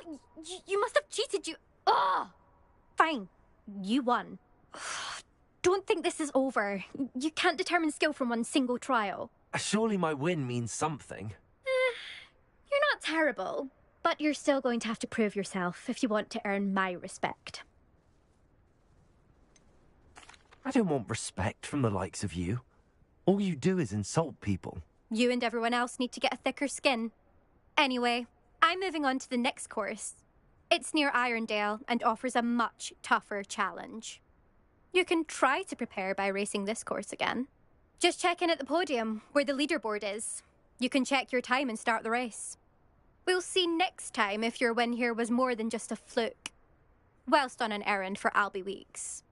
Oh, you must have cheated, you... Oh! Fine. You won. Don't think this is over. You can't determine skill from one single trial. Surely my win means something. You're not terrible, but you're still going to have to prove yourself if you want to earn my respect. I don't want respect from the likes of you. All you do is insult people. You and everyone else need to get a thicker skin. Anyway, I'm moving on to the next course. It's near Irondale and offers a much tougher challenge. You can try to prepare by racing this course again. Just check in at the podium, where the leaderboard is. You can check your time and start the race. We'll see next time if your win here was more than just a fluke. Whilst on an errand for Albie Weeks.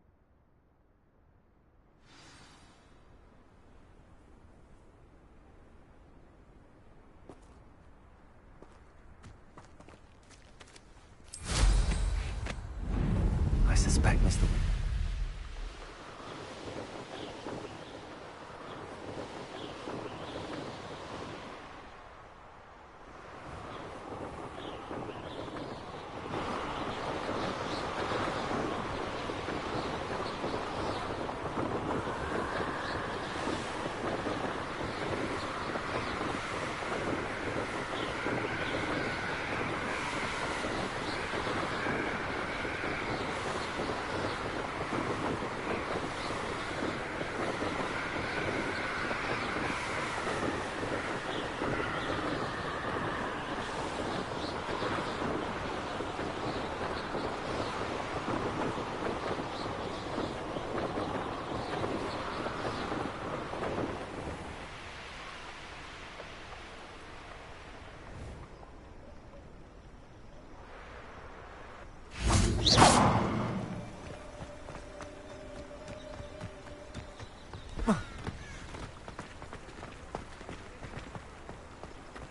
I suspect Mr.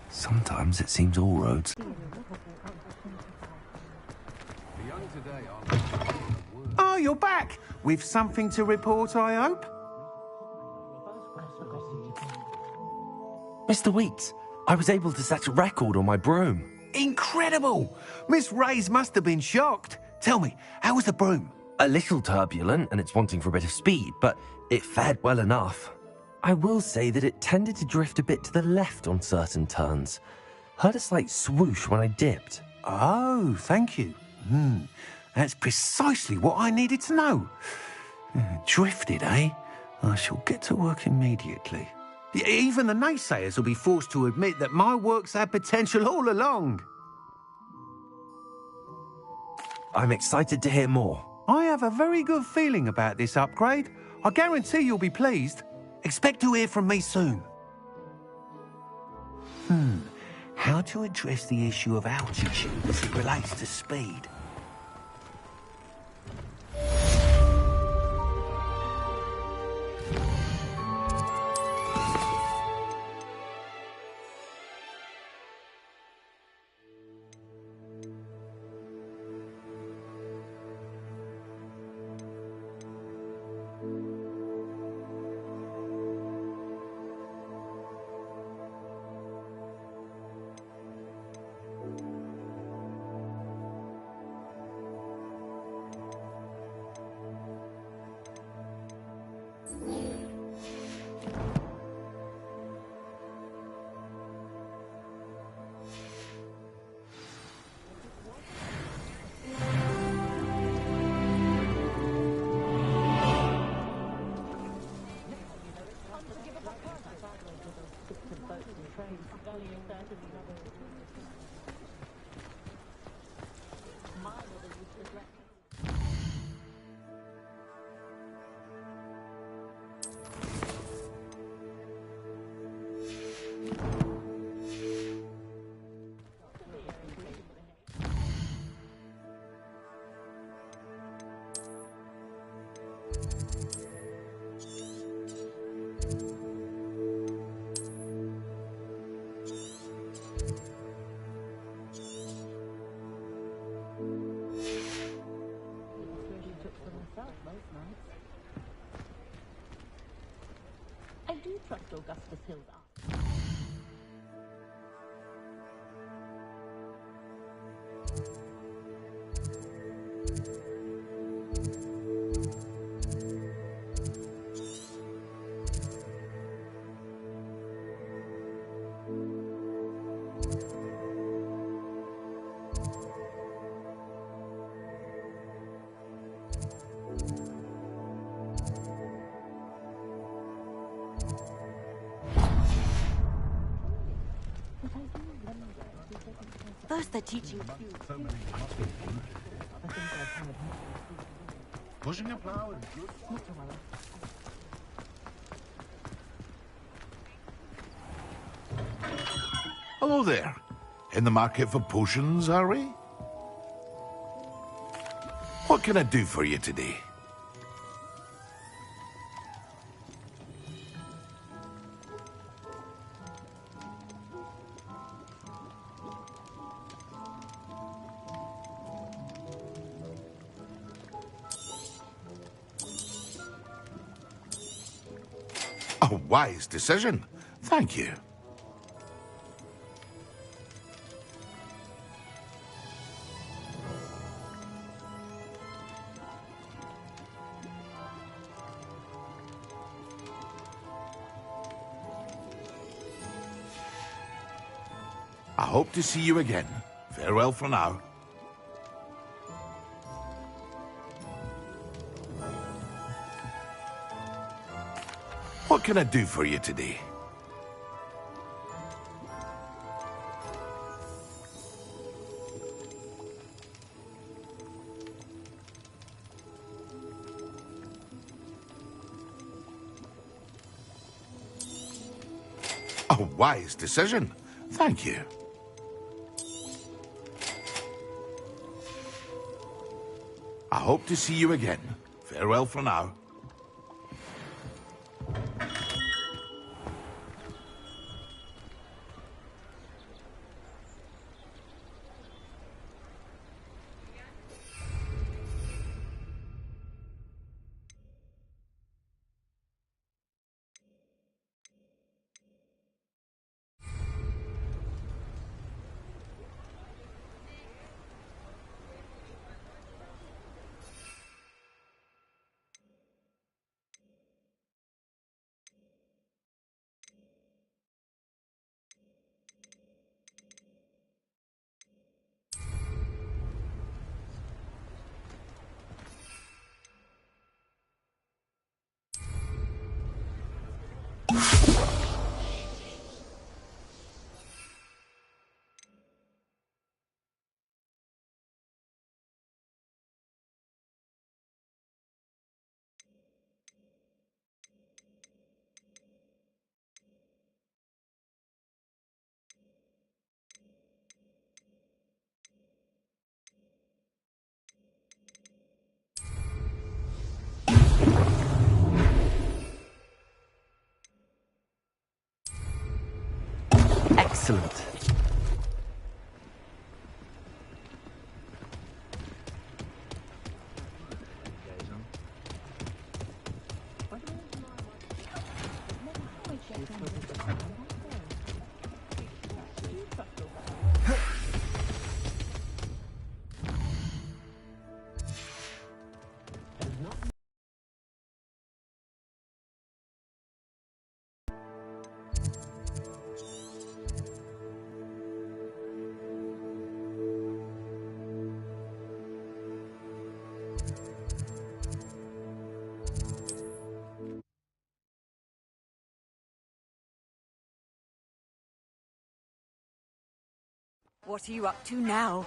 Sometimes it seems all roads. Oh, you're back! With something to report, I hope? Mr. Weeks, I was able to set a record on my broom. Incredible! Miss Reyes must have been shocked. Tell me, how was the broom? A little turbulent and it's wanting for a bit of speed, but it fared well enough. I will say that it tended to drift a bit to the left on certain turns. Heard a slight swoosh when I dipped. Oh, thank you. That's precisely what I needed to know. Drifted, eh? I shall get to work immediately. Even the naysayers will be forced to admit that my work's had potential all along. I'm excited to hear more. I have a very good feeling about this upgrade. I guarantee you'll be pleased. Expect to hear from me soon. How to address the issue of altitude as it relates to speed? I do trust Augustus Hill's art. First they're teaching you. Pushing a plow is good. Hello there. In the market for potions, are we? What can I do for you today? A wise decision. Thank you. I hope to see you again. Farewell for now. What can I do for you today? A wise decision. Thank you. I hope to see you again. Farewell for now. Excellent. What are you up to now?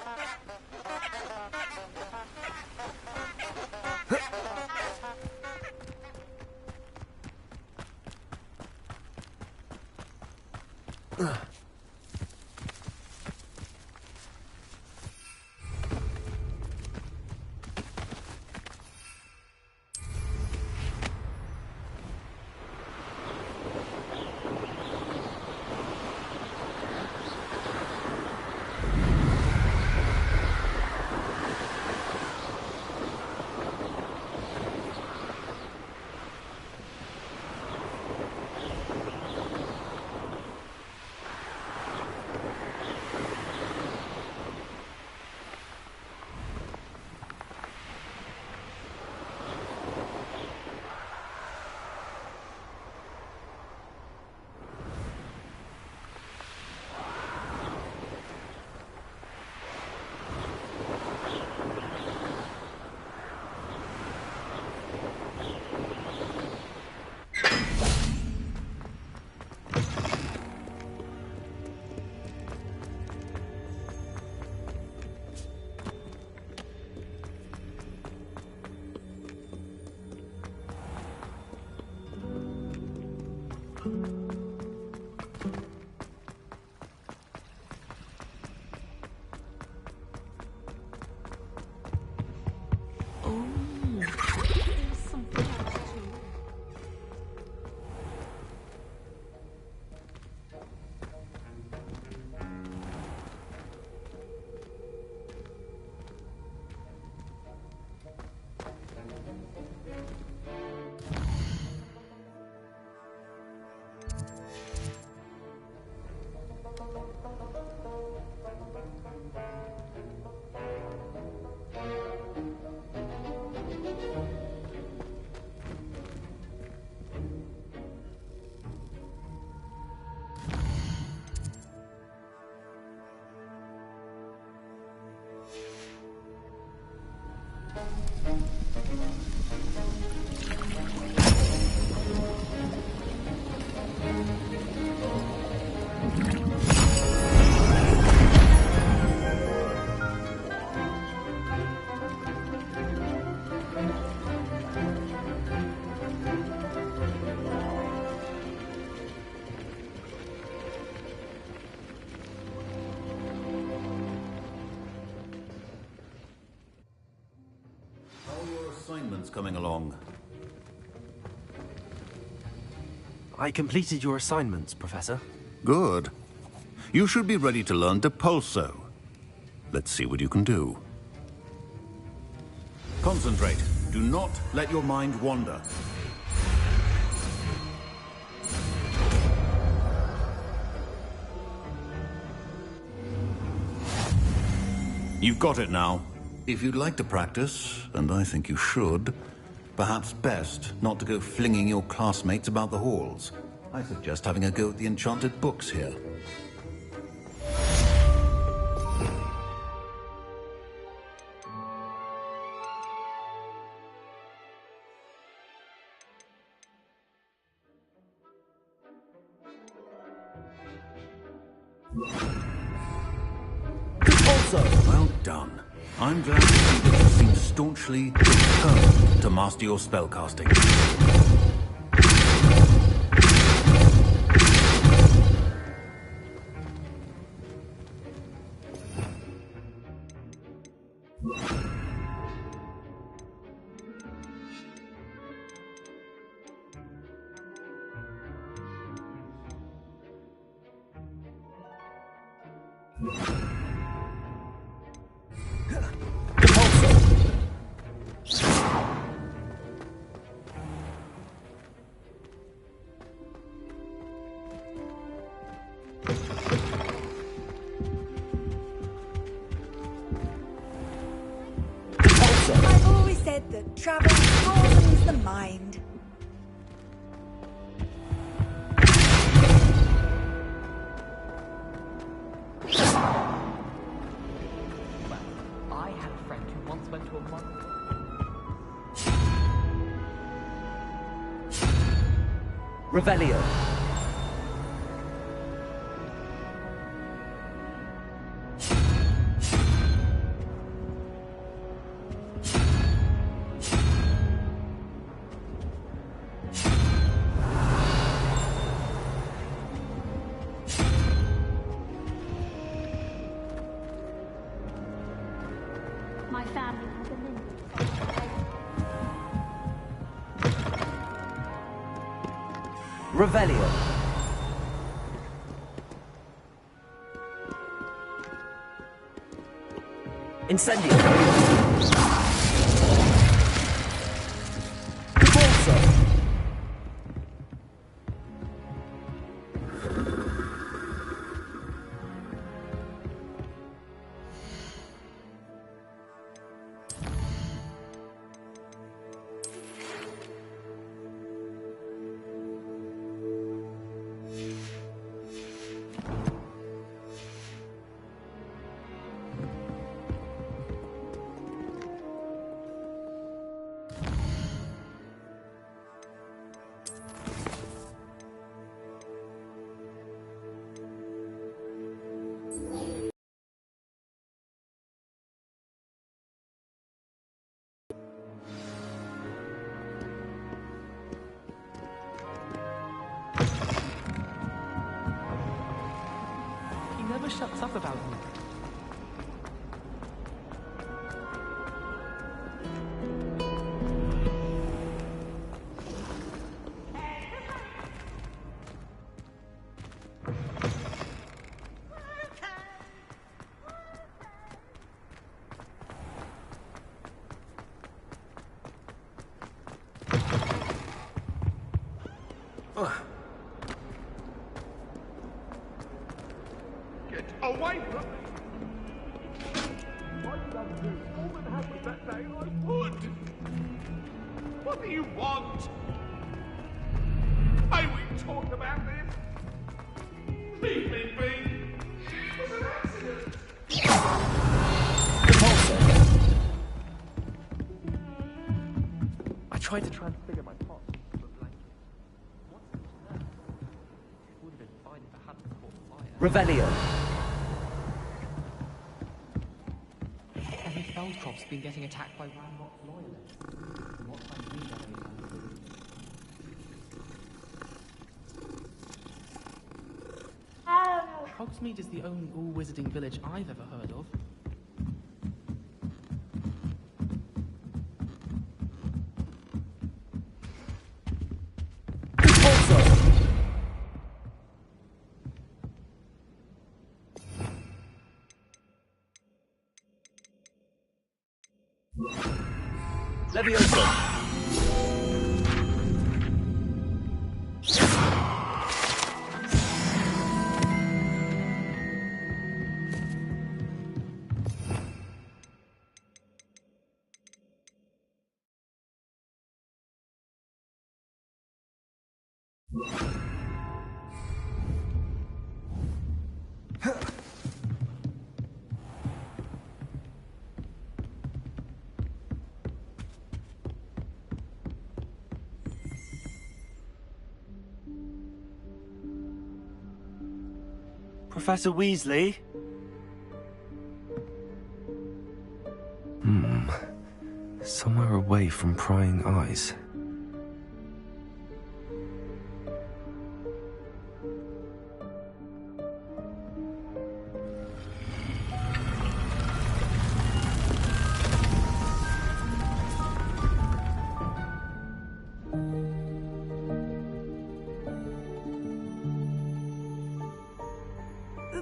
Assignments coming along. I completed your assignments, Professor. Good. You should be ready to learn Depulso. Let's see what you can do. Concentrate. Do not let your mind wander. You've got it now. If you'd like to practice, and I think you should, perhaps best not to go flinging your classmates about the halls. I suggest having a go at the enchanted books here. Well done. I'm glad to see that you seem staunchly determined to master your spellcasting. I've always said that travel broadens the mind. I had a friend who once went to a monk. Revelio. My family has a lineage. Revelio. Incendio. Depulso. He never shuts up about me. Get away from me! I've done to more than happy that day I would! What do you want? May we talk about this? Leave me be! It was an accident! tried to transfigure my pot into a blanket. What's it to know? It would have been fine if it hadn't caught fire. Revelio. Every Feldcrop's been getting attacked by Ramrock's loyalists. And what time we got Hogsmeade is the only all-wizarding village I've ever heard of. Levioso. Professor Weasley? Somewhere away from prying eyes.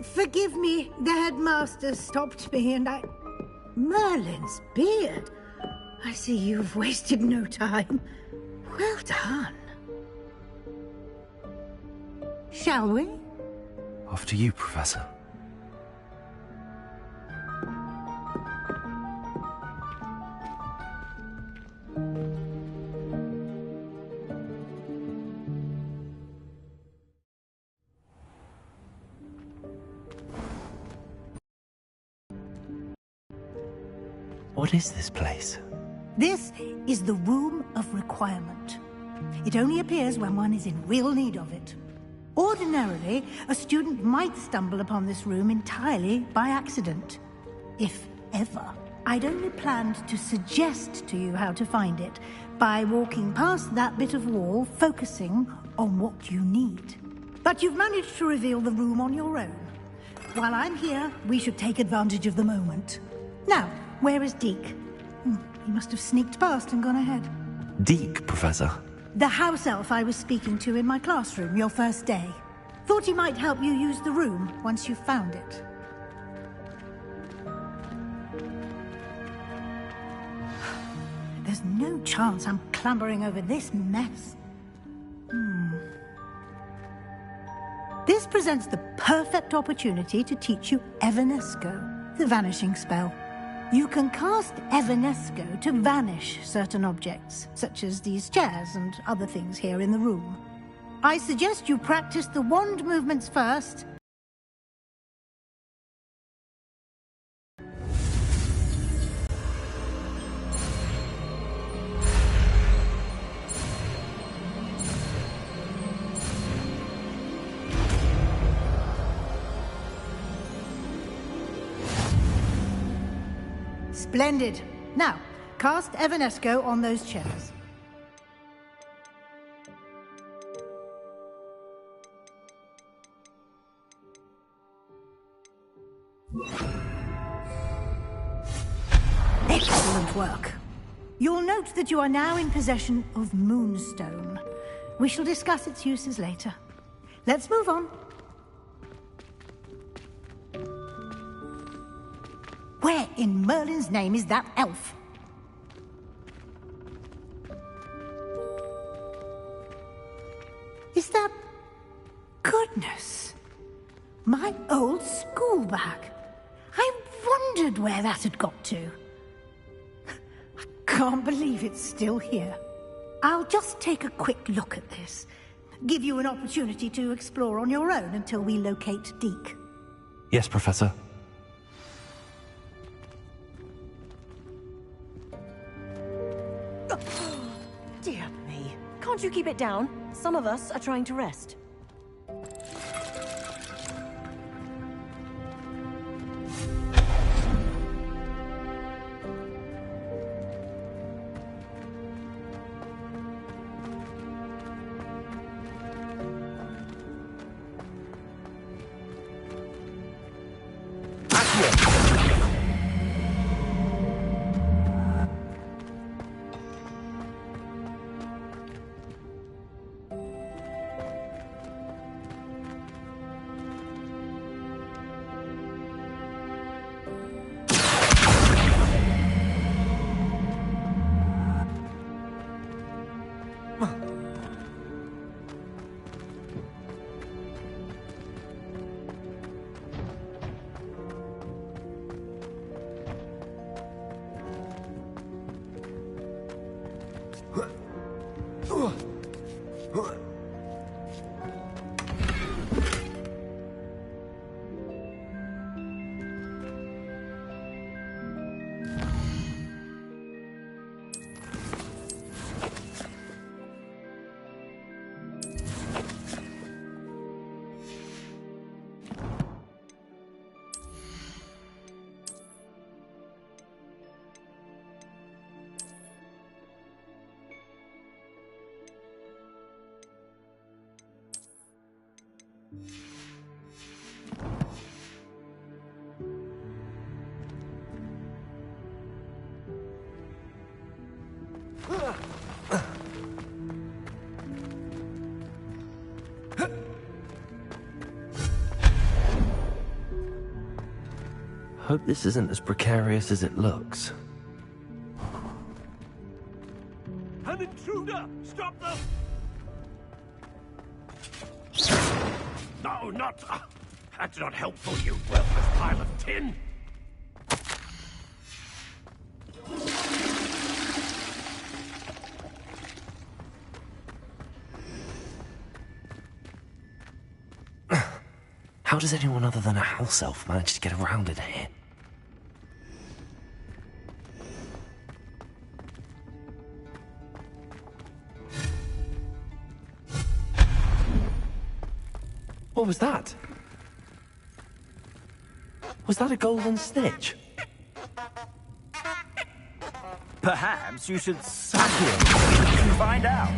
Forgive me, the headmaster stopped me and I... Merlin's beard. I see you've wasted no time. Well done. Shall we? After you, Professor. What is this place? This is the Room of Requirement. It only appears when one is in real need of it. Ordinarily, a student might stumble upon this room entirely by accident. If ever. I'd only planned to suggest to you how to find it by walking past that bit of wall, focusing on what you need. But you've managed to reveal the room on your own. While I'm here, we should take advantage of the moment. Now, where is Deke? He must have sneaked past and gone ahead. Deke, Professor. The house elf I was speaking to in my classroom your first day. Thought he might help you use the room once you found it. There's no chance I'm clambering over this mess. This presents the perfect opportunity to teach you Evanesco, the vanishing spell. You can cast Evanesco to vanish certain objects, such as these chairs and other things here in the room. I suggest you practice the wand movements first. Splendid. Now, cast Evanesco on those chairs. Excellent work. You'll note that you are now in possession of Moonstone. We shall discuss its uses later. Let's move on. Where in Merlin's name is that elf? Is that... Goodness! My old school bag. I wondered where that had got to. I can't believe it's still here. I'll just take a quick look at this. Give you an opportunity to explore on your own until we locate Deke. Yes, Professor. you keep it down? Some of us are trying to rest. Hope this isn't as precarious as it looks. An intruder! Stop them! No, not... that's not helpful, you worthless pile of tin! How does anyone other than a house elf manage to get around in here? What was that? Was that a golden snitch? Perhaps you should suck it and find out.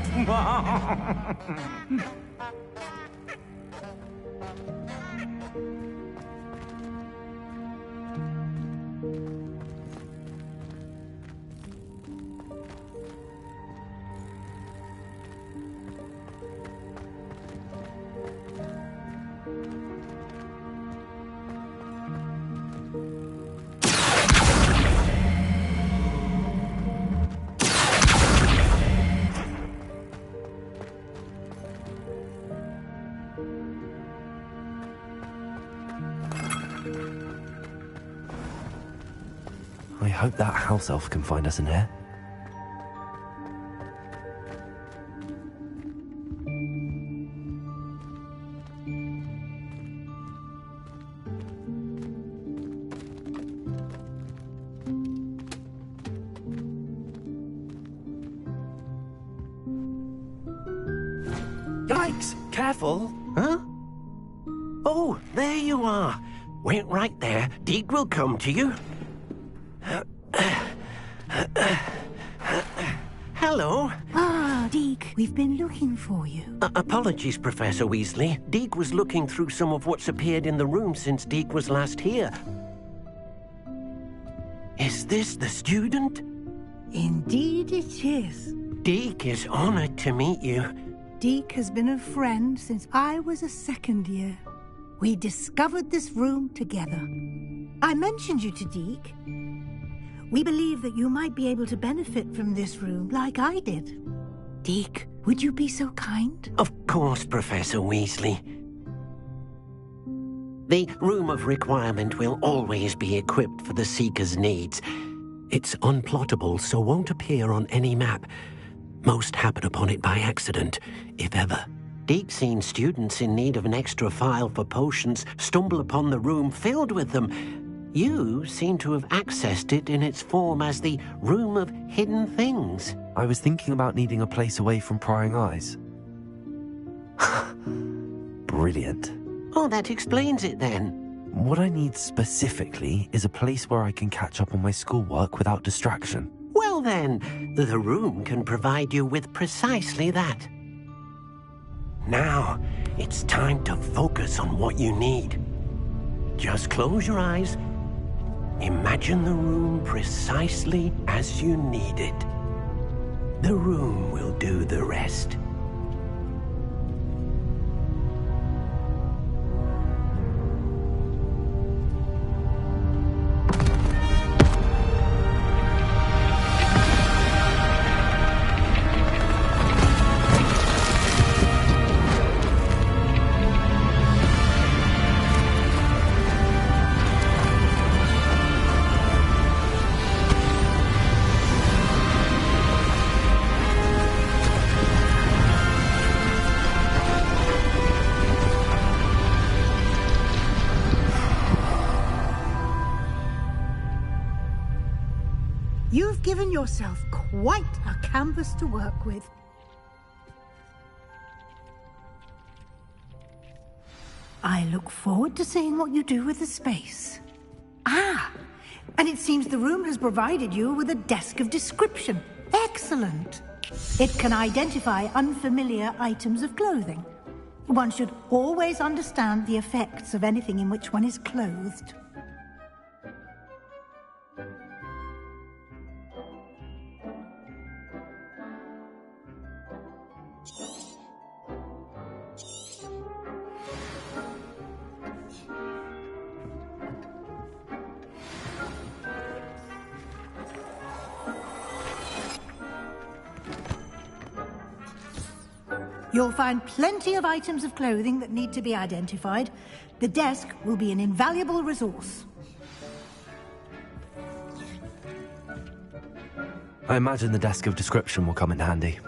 I hope that house elf can find us in here. Yikes! Careful! Huh? Oh, there you are. Wait right there. Deek will come to you. Hello. Ah, Deek, we've been looking for you. Apologies, Professor Weasley. Deek was looking through some of what's appeared in the room since Deek was last here. Is this the student? Indeed it is. Deek is honored to meet you. Deek has been a friend since I was a second year. We discovered this room together. I mentioned you to Deek. We believe that you might be able to benefit from this room like I did. Deek, would you be so kind? Of course, Professor Weasley. The Room of Requirement will always be equipped for the Seeker's needs. It's unplottable, so won't appear on any map. Most happen upon it by accident, if ever. Deek's seen students in need of an extra file for potions stumble upon the room filled with them. You seem to have accessed it in its form as the Room of Hidden Things. I was thinking about needing a place away from prying eyes. Brilliant. Oh, that explains it then. What I need specifically is a place where I can catch up on my schoolwork without distraction. Well then, the room can provide you with precisely that. Now, it's time to focus on what you need. Just close your eyes. Imagine the room precisely as you need it. The room will do the rest. You've given yourself quite a canvas to work with. I look forward to seeing what you do with the space. Ah, and it seems the room has provided you with a desk of description. Excellent. It can identify unfamiliar items of clothing. One should always understand the effects of anything in which one is clothed. You'll find plenty of items of clothing that need to be identified. The desk will be an invaluable resource. I imagine the desk of description will come in handy.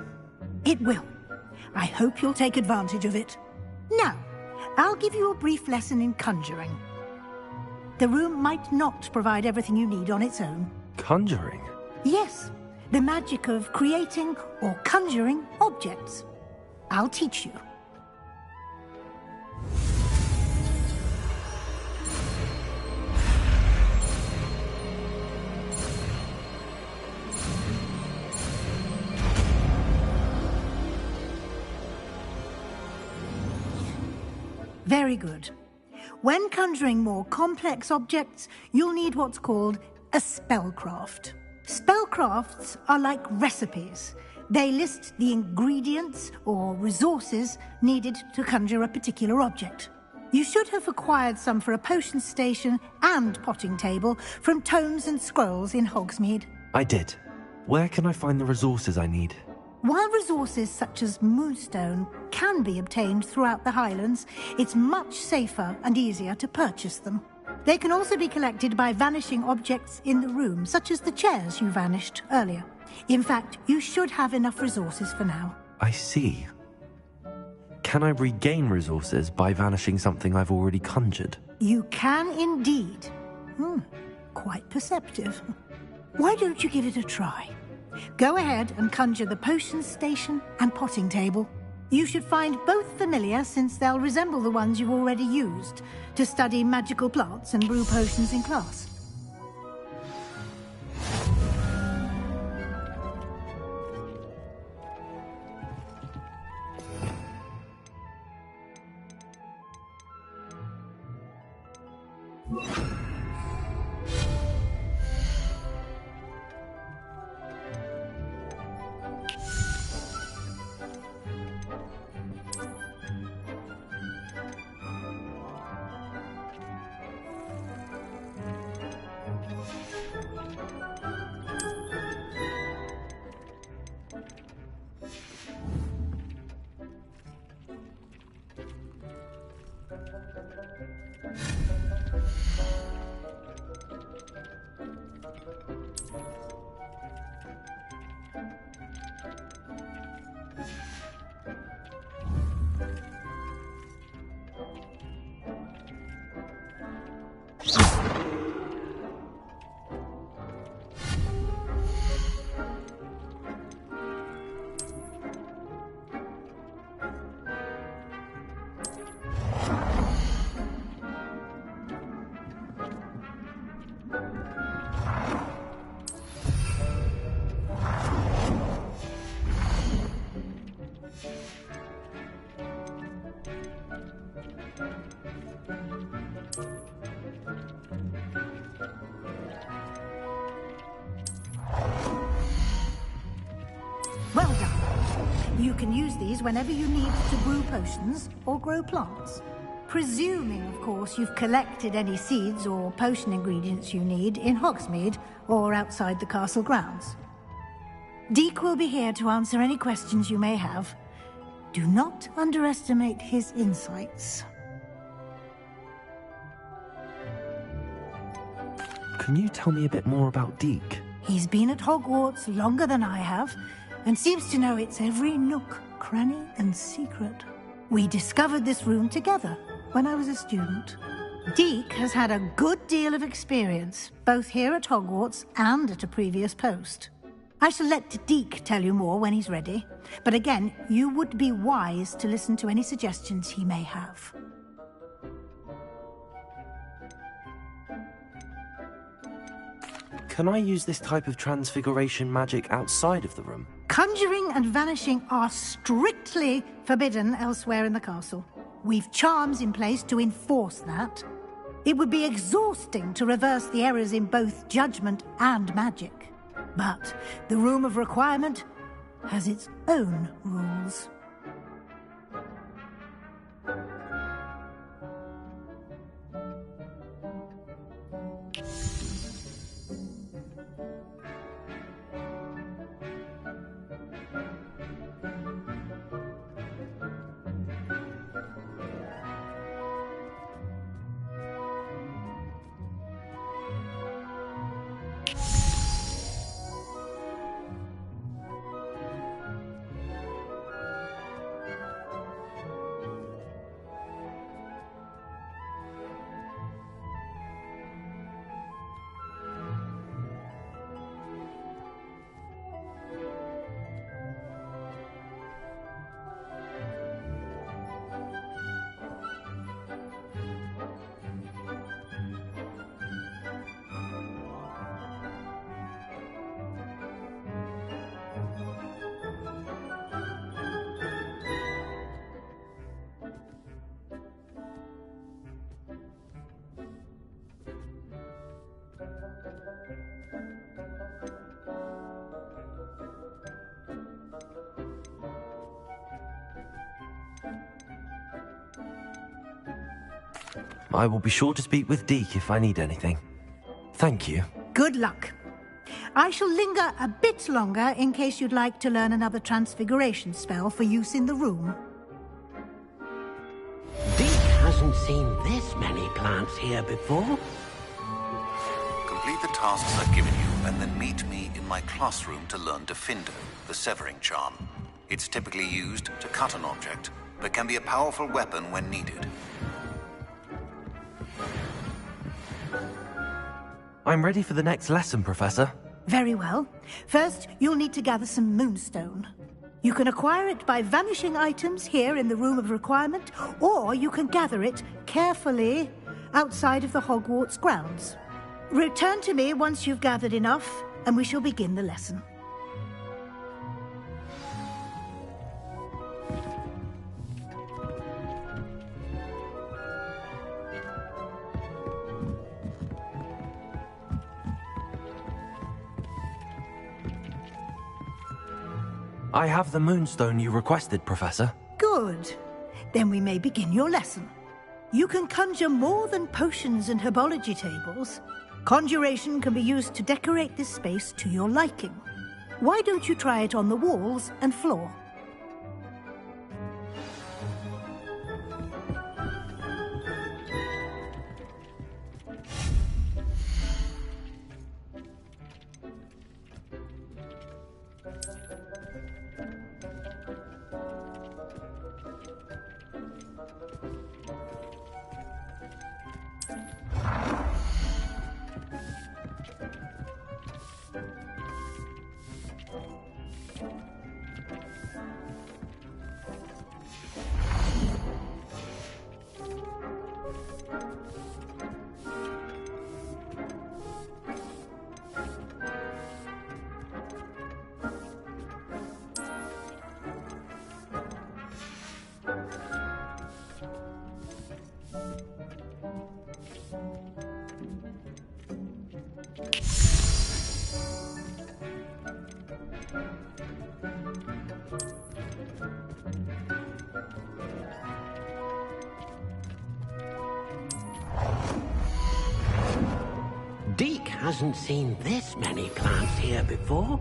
It will. I hope you'll take advantage of it. Now, I'll give you a brief lesson in conjuring. The room might not provide everything you need on its own. Conjuring? Yes, the magic of creating or conjuring objects. I'll teach you. Very good. When conjuring more complex objects, you'll need what's called a spellcraft. Spellcrafts are like recipes. They list the ingredients or resources needed to conjure a particular object. You should have acquired some for a potion station and potting table from tomes and scrolls in Hogsmeade. I did. Where can I find the resources I need? While resources such as moonstone can be obtained throughout the Highlands, it's much safer and easier to purchase them. They can also be collected by vanishing objects in the room, such as the chairs you vanished earlier. In fact, you should have enough resources for now. I see. Can I regain resources by vanishing something I've already conjured? You can indeed. Quite perceptive. Why don't you give it a try? Go ahead and conjure the potion station and potting table. You should find both familiar, since they'll resemble the ones you've already used to study magical plants and brew potions in class. Well done. You can use these whenever you need to brew potions or grow plants. Presuming, of course, you've collected any seeds or potion ingredients you need in Hogsmeade or outside the castle grounds. Deek will be here to answer any questions you may have. Do not underestimate his insights. Can you tell me a bit more about Deek? He's been at Hogwarts longer than I have, and seems to know its every nook, cranny, and secret. We discovered this room together when I was a student. Deek has had a good deal of experience, both here at Hogwarts and at a previous post. I shall let Deek tell you more when he's ready, but again, you would be wise to listen to any suggestions he may have. Can I use this type of transfiguration magic outside of the room? Conjuring and vanishing are strictly forbidden elsewhere in the castle. We've charms in place to enforce that. It would be exhausting to reverse the errors in both judgment and magic. But the Room of Requirement has its own rules. I will be sure to speak with Deek if I need anything. Thank you. Good luck. I shall linger a bit longer in case you'd like to learn another transfiguration spell for use in the room. Deek hasn't seen this many plants here before. Complete the tasks I've given you, and then meet me in my classroom to learn Defindo, the severing charm. It's typically used to cut an object, but can be a powerful weapon when needed. I'm ready for the next lesson, Professor. Very well. First, you'll need to gather some moonstone. You can acquire it by vanishing items here in the Room of Requirement, or you can gather it carefully outside of the Hogwarts grounds. Return to me once you've gathered enough, and we shall begin the lesson. I have the moonstone you requested, Professor. Good. Then we may begin your lesson. You can conjure more than potions and herbology tables. Conjuration can be used to decorate this space to your liking. Why don't you try it on the walls and floor? hasn't seen this many plants here before.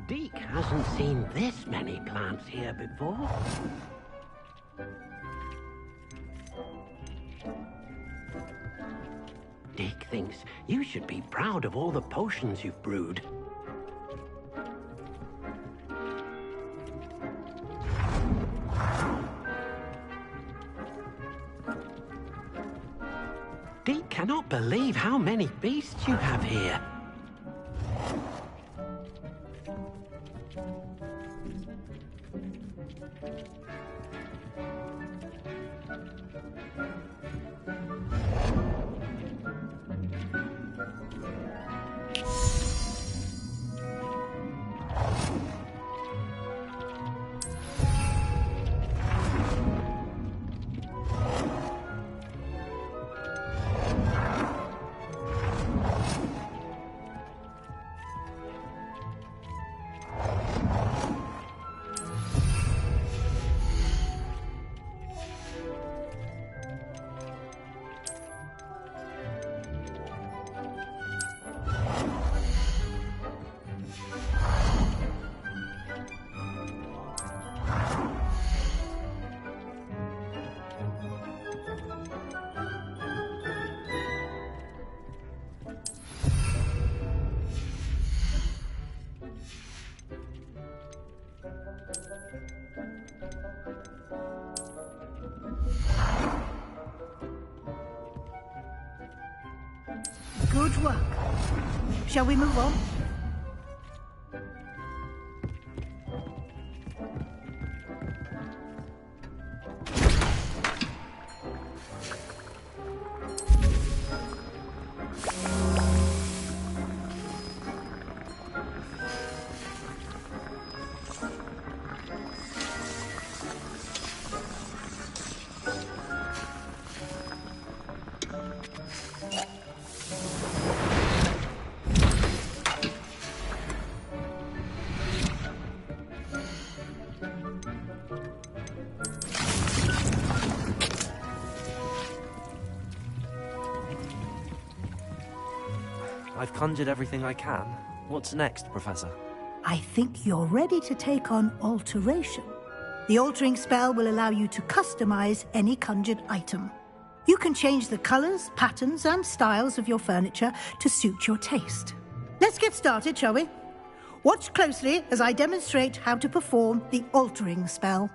Deke hasn't seen this many plants here before. Deke thinks you should be proud of all the potions you've brewed. Deke cannot believe how many beasts you have here. Good work. Shall we move on? I've conjured everything I can. What's next, Professor? I think you're ready to take on alteration. The altering spell will allow you to customize any conjured item. You can change the colors, patterns, and styles of your furniture to suit your taste. Let's get started, shall we? Watch closely as I demonstrate how to perform the altering spell.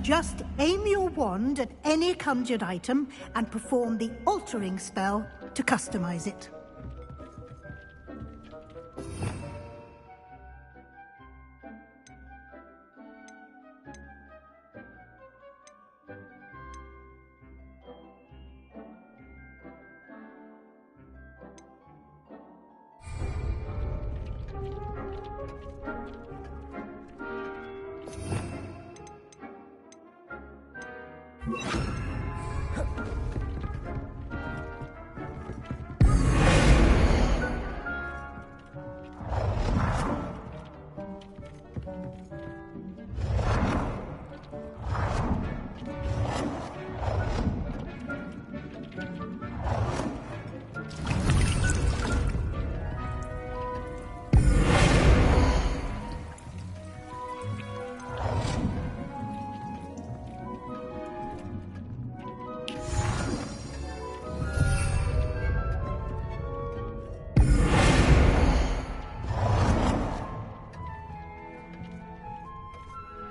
Just aim your wand at any conjured item and perform the altering spell to customize it.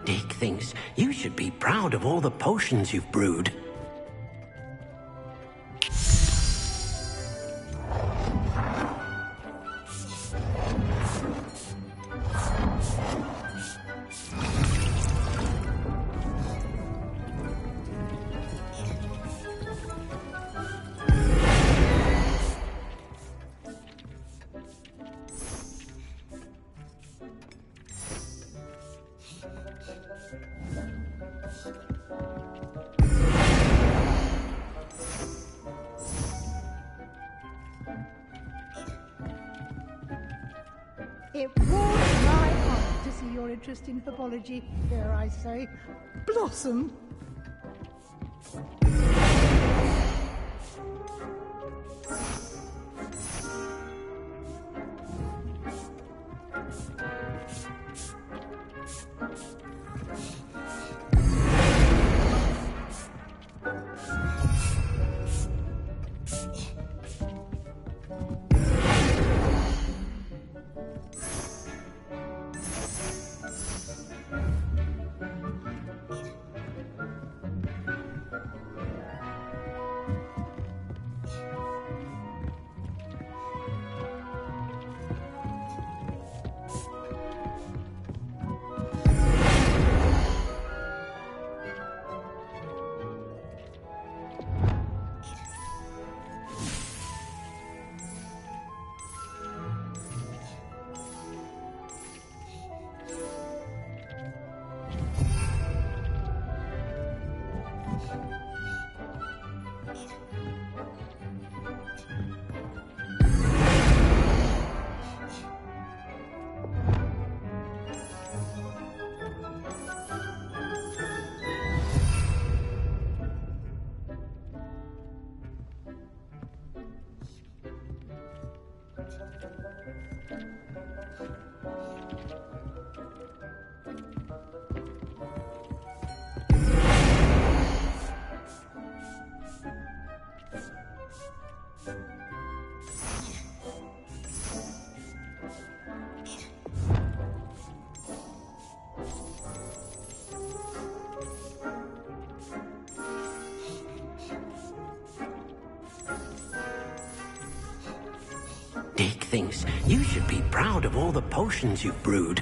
Dick thinks you should be proud of all the potions you've brewed. It warms my heart to see your interest in herbology, dare I say, blossom. Dick thinks you should be proud of all the potions you've brewed.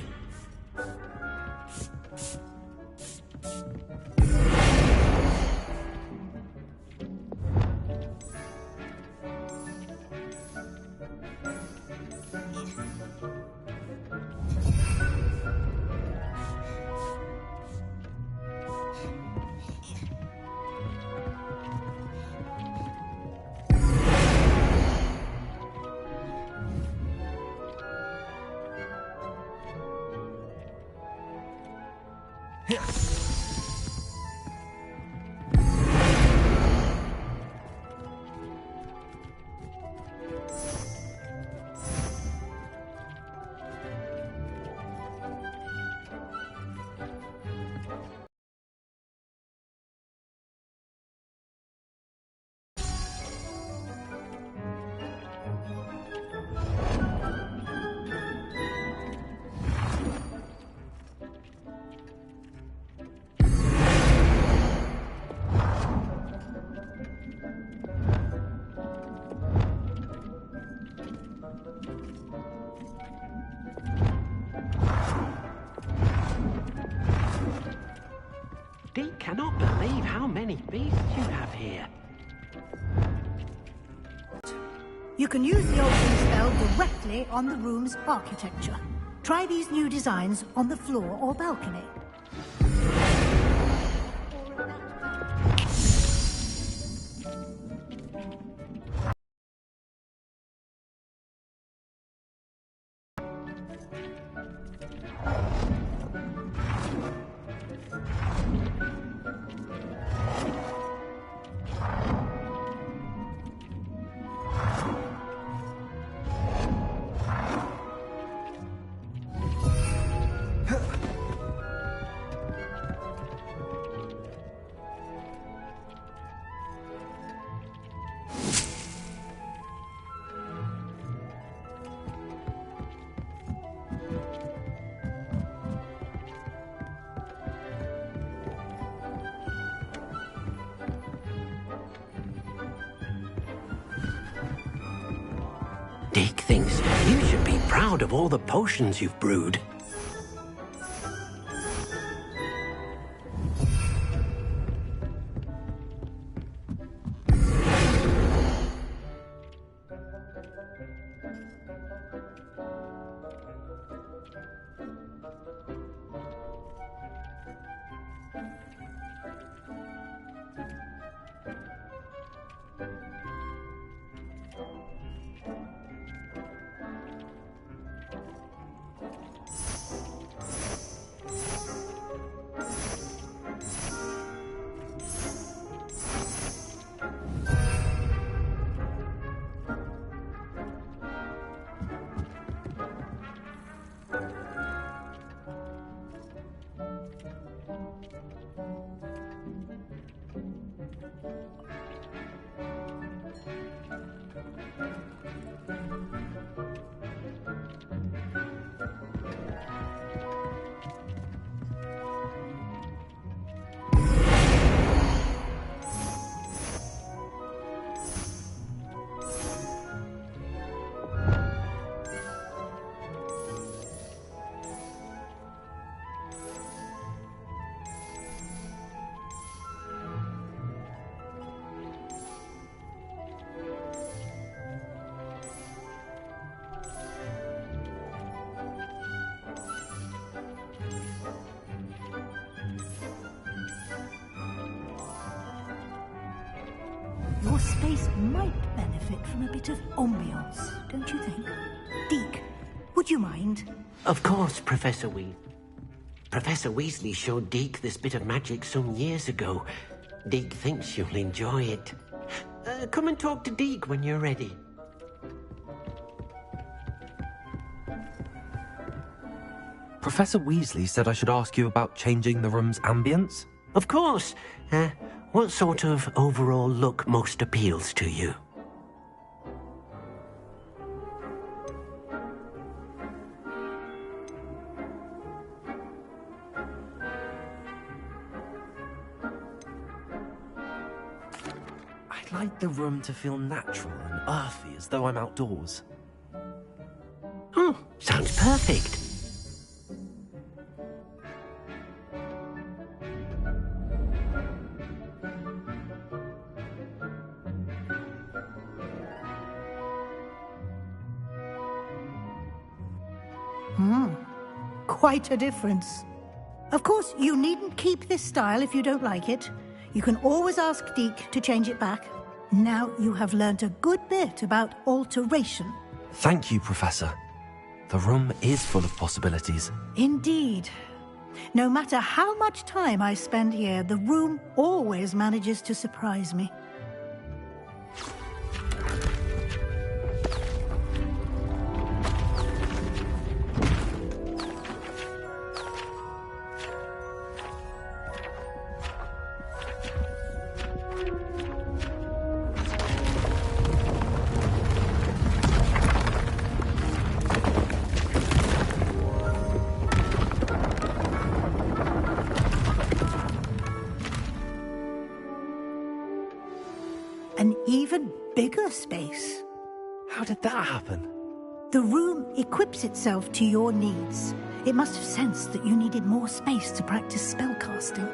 Deke cannot believe how many beasts you have here. You can use the altering spell directly on the room's architecture. Try these new designs on the floor or balcony. Deke thinks you should be proud of all the potions you've brewed. Your space might benefit from a bit of ambiance, don't you think? Deke, would you mind? Of course, Professor Weasley. Professor Weasley showed Deke this bit of magic some years ago. Deke thinks you'll enjoy it. Come and talk to Deke when you're ready. Professor Weasley said I should ask you about changing the room's ambience? Of course. What sort of overall look most appeals to you? I'd like the room to feel natural and earthy, as though I'm outdoors. Oh, sounds perfect. Quite a difference. Of course, you needn't keep this style if you don't like it. You can always ask Deke to change it back. Now you have learnt a good bit about alteration. Thank you, Professor. The room is full of possibilities. Indeed. No matter how much time I spend here, the room always manages to surprise me. An even bigger space. How did that happen? The room equips itself to your needs. It must have sensed that you needed more space to practice spellcasting.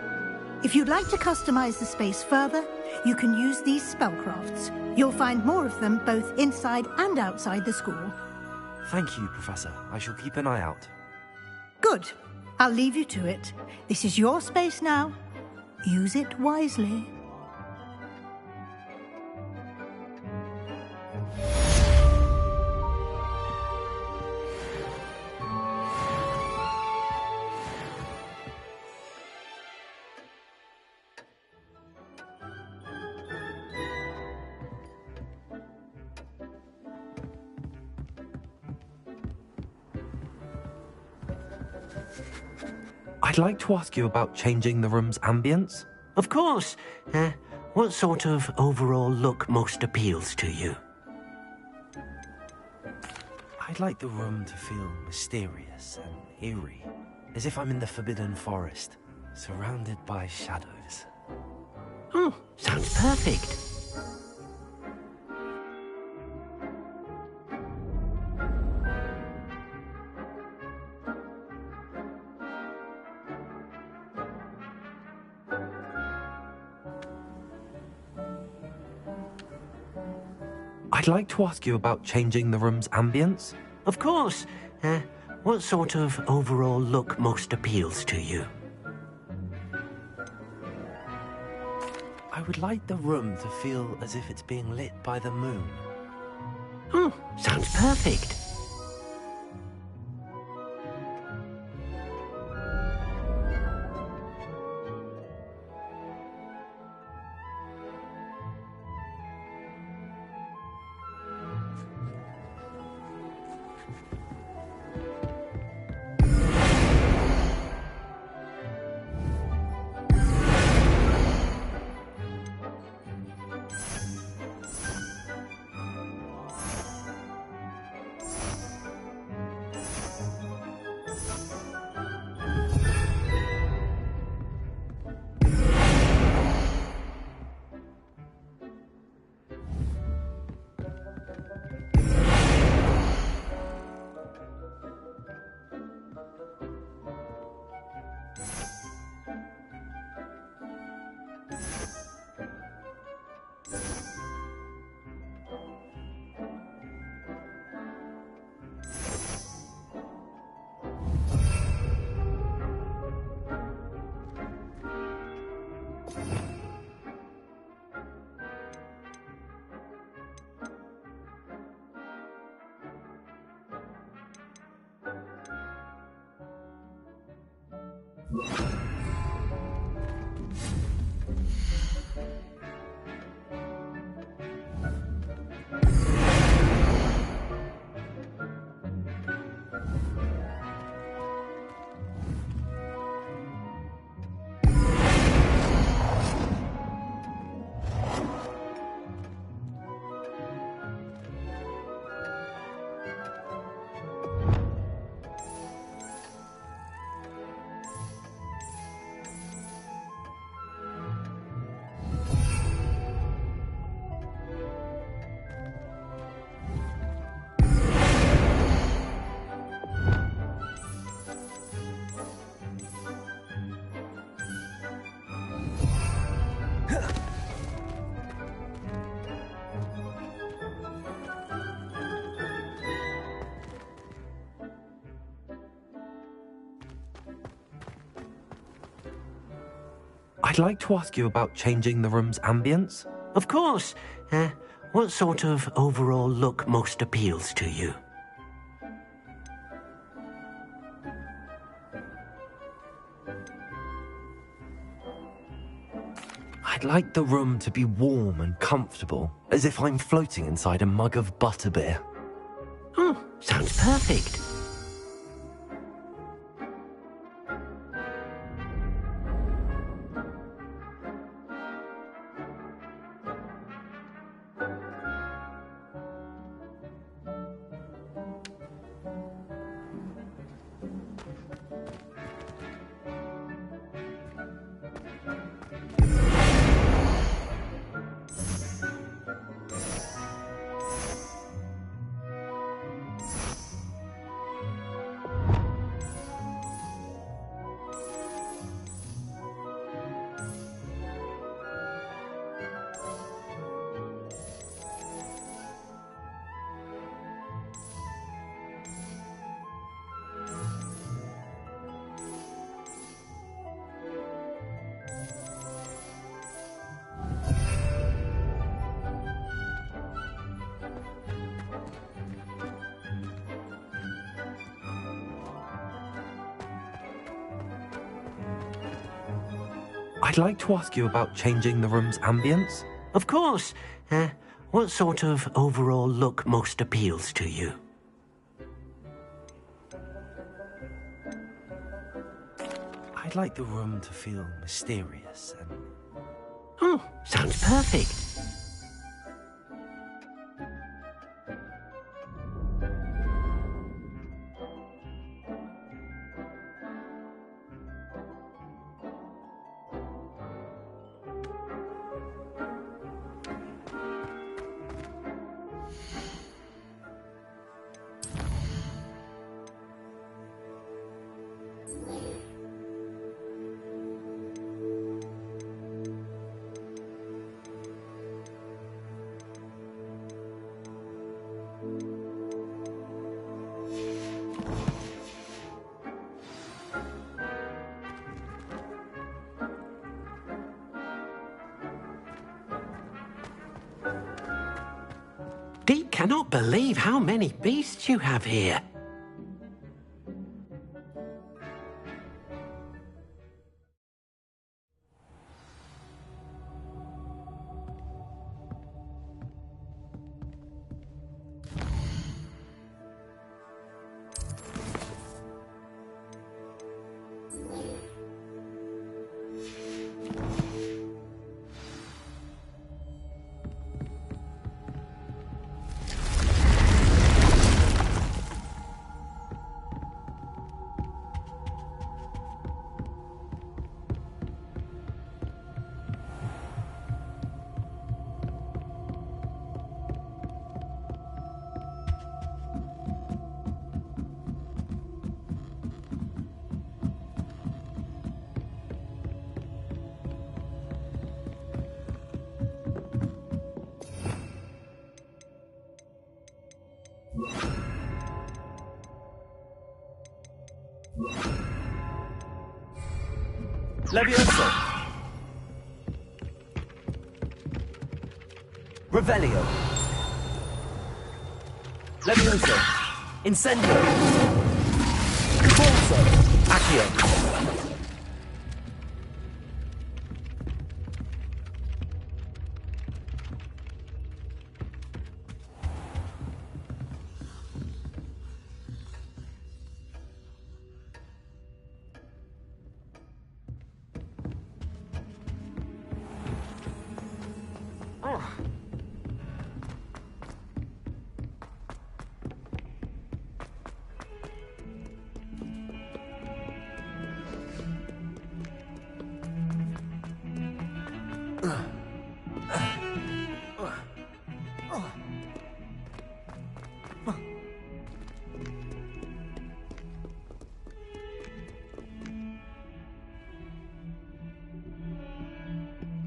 If you'd like to customize the space further, you can use these spellcrafts. You'll find more of them both inside and outside the school. Thank you, Professor. I shall keep an eye out. Good. I'll leave you to it. This is your space now. Use it wisely. I'd like to ask you about changing the room's ambience. Of course. What sort of overall look most appeals to you? I'd like the room to feel mysterious and eerie, as if I'm in the Forbidden Forest, surrounded by shadows. Oh, sounds perfect. I'd like to ask you about changing the room's ambience. Of course. What sort of overall look most appeals to you? I would like the room to feel as if it's being lit by the moon. Oh, sounds perfect. I'd like to ask you about changing the room's ambience. Of course. What sort of overall look most appeals to you? I'd like the room to be warm and comfortable, as if I'm floating inside a mug of butterbeer. Oh, sounds perfect. I'd like to ask you about changing the room's ambience. Of course. What sort of overall look most appeals to you? I'd like the room to feel mysterious and... Oh, sounds perfect. Deke cannot believe how many beasts you have here. Levioso! Revelio! Levioso! Incendio! Corso! Accio!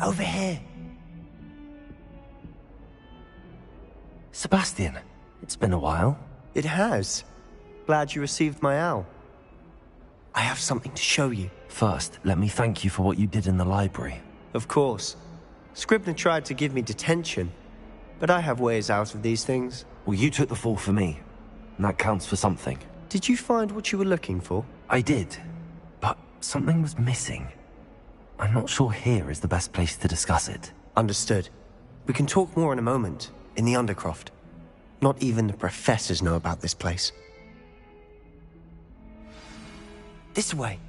Over here. Sebastian, it's been a while. It has. Glad you received my owl. I have something to show you. First, let me thank you for what you did in the library. Of course. Scribner tried to give me detention, but I have ways out of these things. Well, you took the fall for me, and that counts for something. Did you find what you were looking for? I did, but something was missing. I'm not sure here is the best place to discuss it. Understood. We can talk more in a moment, in the Undercroft. Not even the professors know about this place. This way.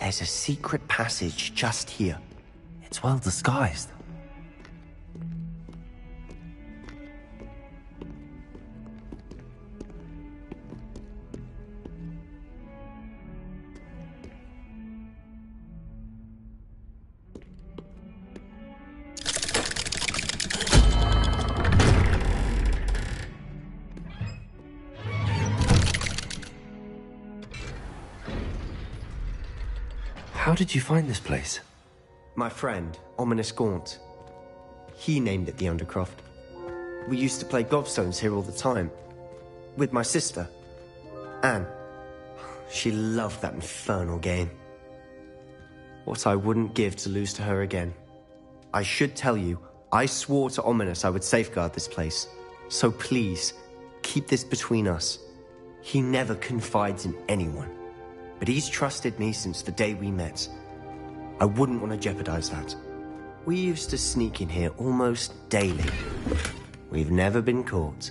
There's a secret passage just here. It's well disguised. How did you find this place? My friend, Ominous Gaunt. He named it the Undercroft. We used to play gobstones here all the time. With my sister, Anne. She loved that infernal game. What I wouldn't give to lose to her again. I should tell you, I swore to Ominous I would safeguard this place. So please, keep this between us. He never confides in anyone. but he's trusted me since the day we met. I wouldn't want to jeopardize that. We used to sneak in here almost daily. We've never been caught.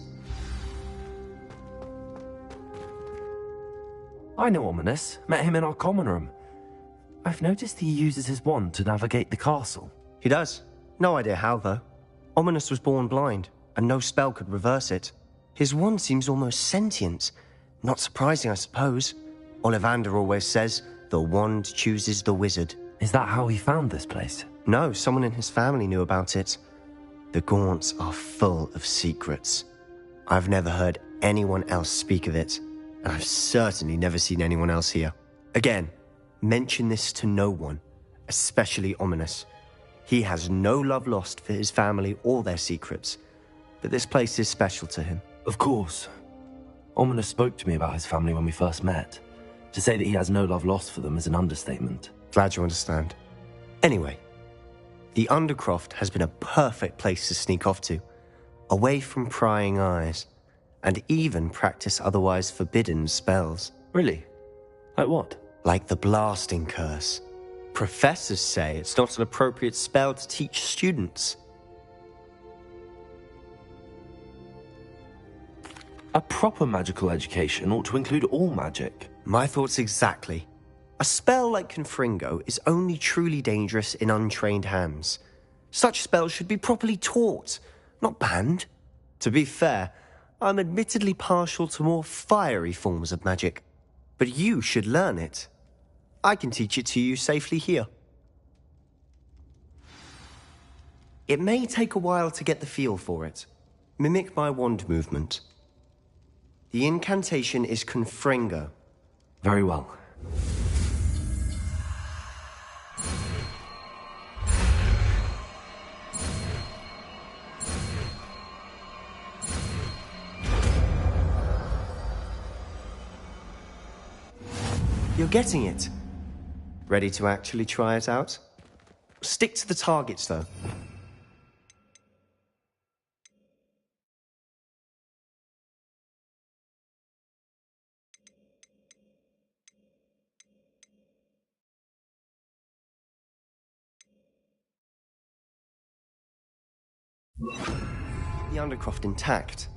I know Ominous. Met him in our common room. I've noticed he uses his wand to navigate the castle. He does. No idea how, though. Ominous was born blind, and no spell could reverse it. His wand seems almost sentient. Not surprising, I suppose. Ollivander always says, the wand chooses the wizard. Is that how he found this place? No, someone in his family knew about it. The Gaunts are full of secrets. I've never heard anyone else speak of it, and I've certainly never seen anyone else here. Again, mention this to no one, especially Ominous. He has no love lost for his family or their secrets, but this place is special to him. Of course. Ominous spoke to me about his family when we first met. To say that he has no love lost for them is an understatement. Glad you understand. Anyway, the Undercroft has been a perfect place to sneak off to, away from prying eyes, and even practice otherwise forbidden spells. Really? Like what? Like the blasting curse. Professors say it's not an appropriate spell to teach students. A proper magical education ought to include all magic. My thoughts exactly. A spell like Confringo is only truly dangerous in untrained hands. Such spells should be properly taught, not banned. To be fair, I'm admittedly partial to more fiery forms of magic, but you should learn it. I can teach it to you safely here. It may take a while to get the feel for it. Mimic my wand movement. The incantation is Confringo. Very well. You're getting it. Ready to actually try it out? Stick to the targets, though. The Undercroft intact.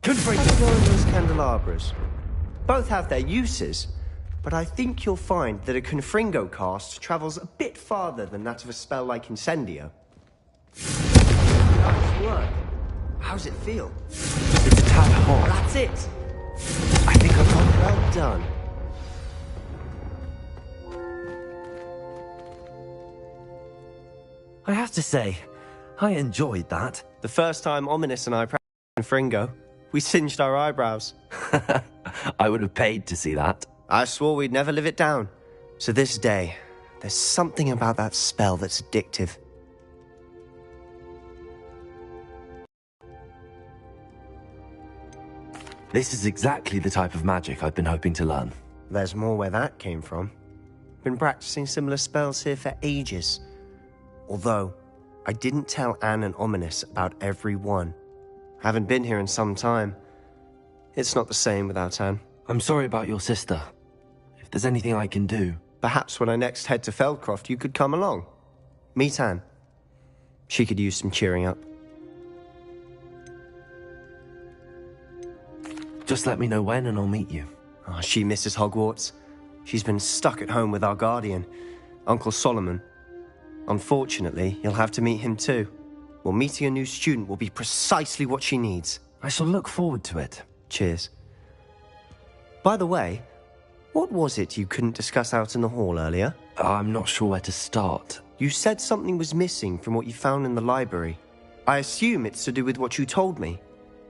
Confringo and those candelabras. Both have their uses, but I think you'll find that a Confringo cast travels a bit farther than that of a spell like Incendio. Nice work. How's it feel? It's a tad hot. That's it. I think I've got it. Well done. I have to say, I enjoyed that. The first time Ominous and I practiced Confringo, we singed our eyebrows. I would have paid to see that. I swore we'd never live it down. So this day, there's something about that spell that's addictive. This is exactly the type of magic I've been hoping to learn. There's more where that came from. Been practicing similar spells here for ages. Although, I didn't tell Anne and Ominous about every one. Haven't been here in some time. It's not the same without Anne. I'm sorry about your sister. If there's anything I can do... Perhaps when I next head to Feldcroft, you could come along. Meet Anne. She could use some cheering up. Just let me know when and I'll meet you. Oh, she misses Hogwarts. She's been stuck at home with our guardian, Uncle Solomon. Unfortunately, you'll have to meet him too. Well, meeting a new student will be precisely what she needs. I shall look forward to it. Cheers. By the way, what was it you couldn't discuss out in the hall earlier? I'm not sure where to start. You said something was missing from what you found in the library. I assume it's to do with what you told me.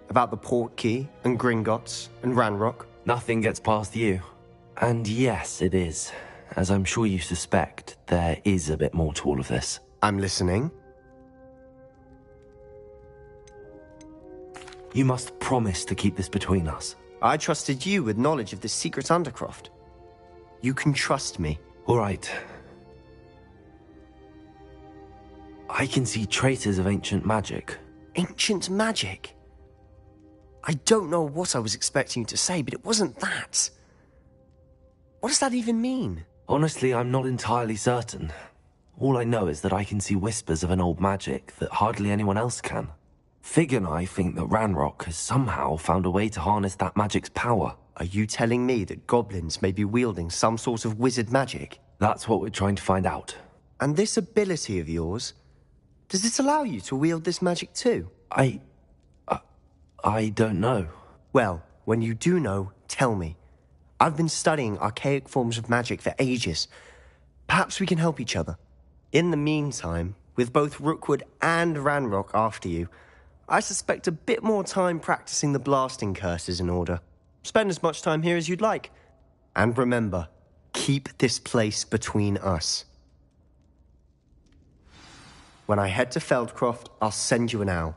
About the Portkey, and Gringotts, and Ranrock. Nothing gets past you. And yes, it is. As I'm sure you suspect, there is a bit more to all of this. I'm listening. You must promise to keep this between us. I trusted you with knowledge of the secret Undercroft. You can trust me. All right. I can see traces of ancient magic. Ancient magic? I don't know what I was expecting you to say, but it wasn't that. What does that even mean? Honestly, I'm not entirely certain. All I know is that I can see whispers of an old magic that hardly anyone else can. Fig and I think that Ranrock has somehow found a way to harness that magic's power. Are you telling me that goblins may be wielding some sort of wizard magic? That's what we're trying to find out. And this ability of yours, does it allow you to wield this magic too? I don't know. Well, when you do know, tell me. I've been studying archaic forms of magic for ages. Perhaps we can help each other. In the meantime, with both Rookwood and Ranrock after you, I suspect a bit more time practicing the blasting curse is in order. Spend as much time here as you'd like. And remember, keep this place between us. When I head to Feldcroft, I'll send you an owl.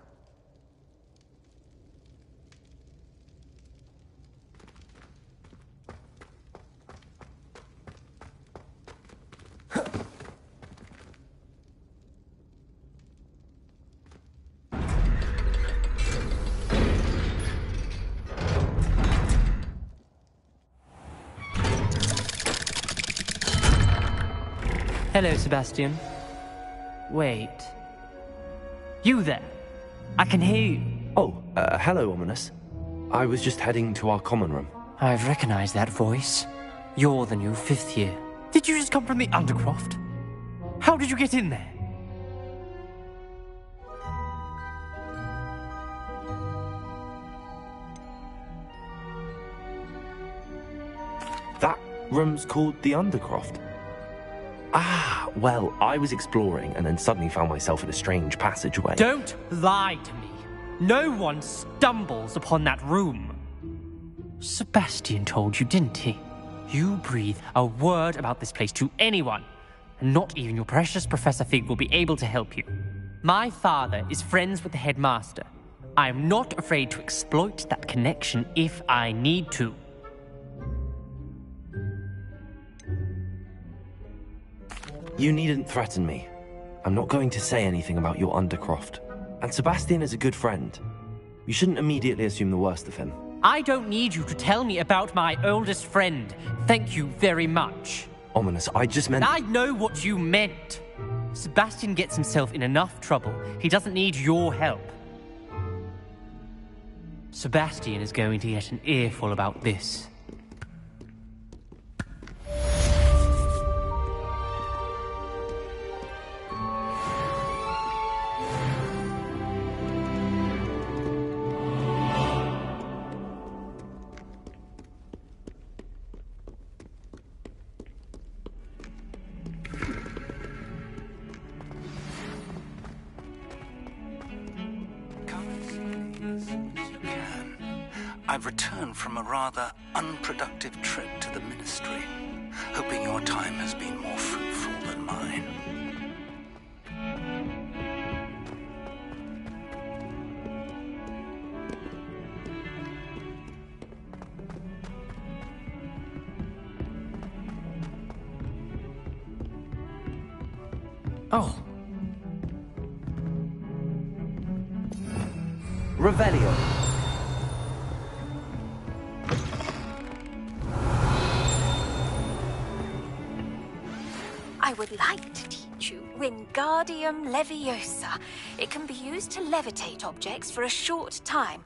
Hello, Sebastian. Wait. You there? I can hear you. Oh, hello, Ominous. I was just heading to our common room. I've recognized that voice. You're the new 5th year. Did you just come from the Undercroft? How did you get in there? That room's called the Undercroft. Ah, well, I was exploring and then suddenly found myself in a strange passageway. Don't lie to me. No one stumbles upon that room. Sebastian told you, didn't he? You breathe a word about this place to anyone, and not even your precious Professor Fig will be able to help you. My father is friends with the headmaster. I am not afraid to exploit that connection if I need to. You needn't threaten me. I'm not going to say anything about your Undercroft. And Sebastian is a good friend. You shouldn't immediately assume the worst of him. I don't need you to tell me about my oldest friend. Thank you very much. Ominous, I just meant... I know what you meant. Sebastian gets himself in enough trouble. He doesn't need your help. Sebastian is going to get an earful about this. I've returned from a rather unproductive trip to the Ministry, hoping your time has been more fruitful than mine. Oh. Revelio. I would like to teach you Wingardium Leviosa. It can be used to levitate objects for a short time.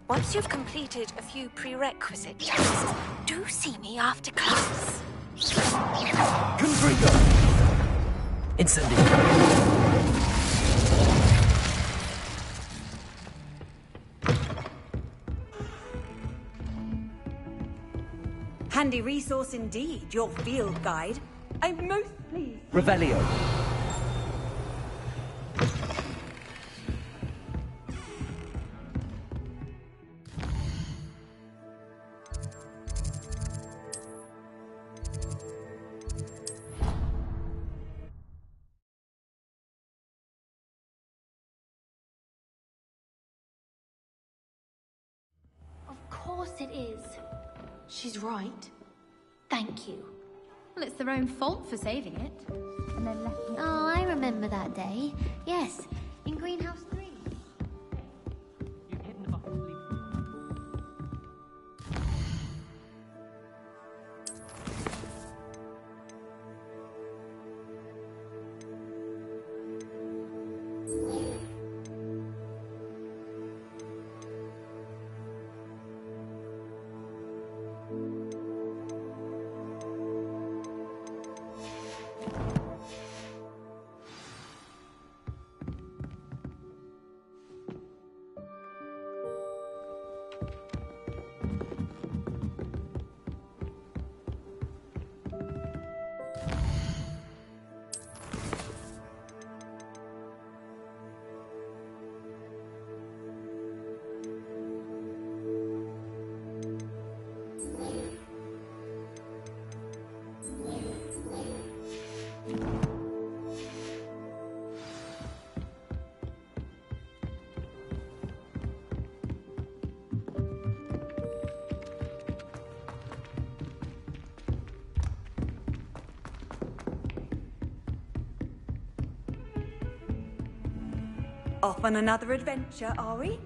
Once you've completed a few prerequisite tests, do see me after class. Confringo! Incendio! Handy resource indeed, your field guide. I'm most pleased. Revelio. Of course it is. She's right. Thank you. Well, it's their own fault for saving it. And then left it. Oh, I remember that day. Yes, in Greenhouse 3. You've hidden the bucket, please. Off on another adventure, are we?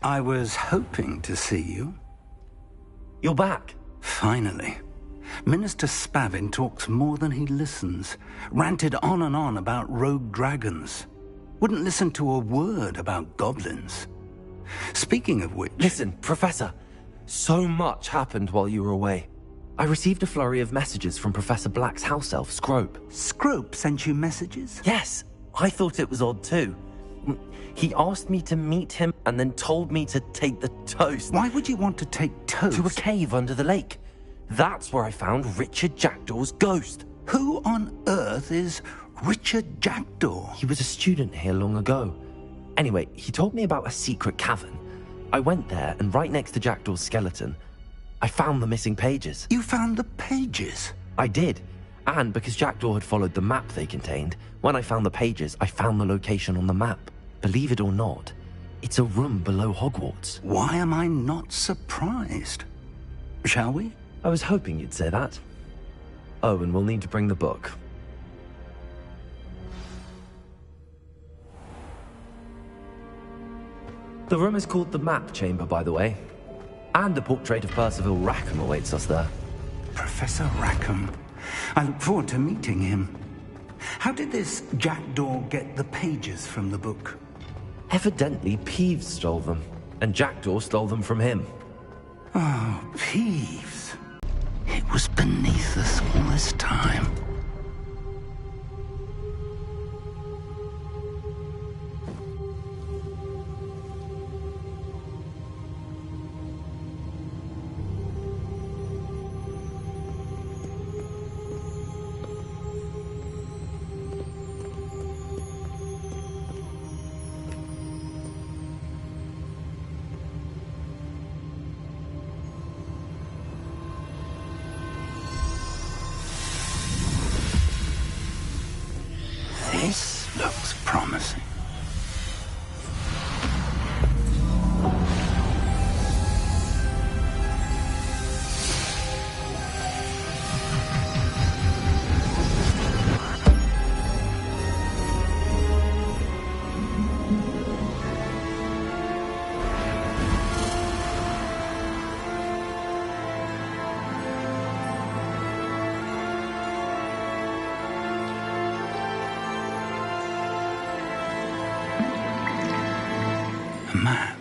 I was hoping to see you. You're back. Finally. Minister Spavin talks more than he listens. Ranted on and on about rogue dragons. Wouldn't listen to a word about goblins. Speaking of which... Listen, Professor. So much happened while you were away. I received a flurry of messages from Professor Black's house elf, Scrope. Scrope sent you messages? Yes. I thought it was odd too. He asked me to meet him and then told me to take the toast. Why would you want to take toast? To a cave under the lake. That's where I found Richard Jackdaw's ghost. Who on earth is Richard Jackdaw? He was a student here long ago. Anyway, he told me about a secret cavern. I went there, and right next to Jackdaw's skeleton, I found the missing pages. You found the pages? I did. And because Jackdaw had followed the map they contained, when I found the pages, I found the location on the map. Believe it or not, it's a room below Hogwarts. Why am I not surprised? Shall we? I was hoping you'd say that. Oh, and we'll need to bring the book. The room is called the Map Chamber, by the way. And a portrait of Percival Rackham awaits us there. Professor Rackham. I look forward to meeting him. How did this Jackdaw get the pages from the book? Evidently, Peeves stole them, and Jackdaw stole them from him. Oh, Peeves. It was beneath us all this time. This looks promising. Map.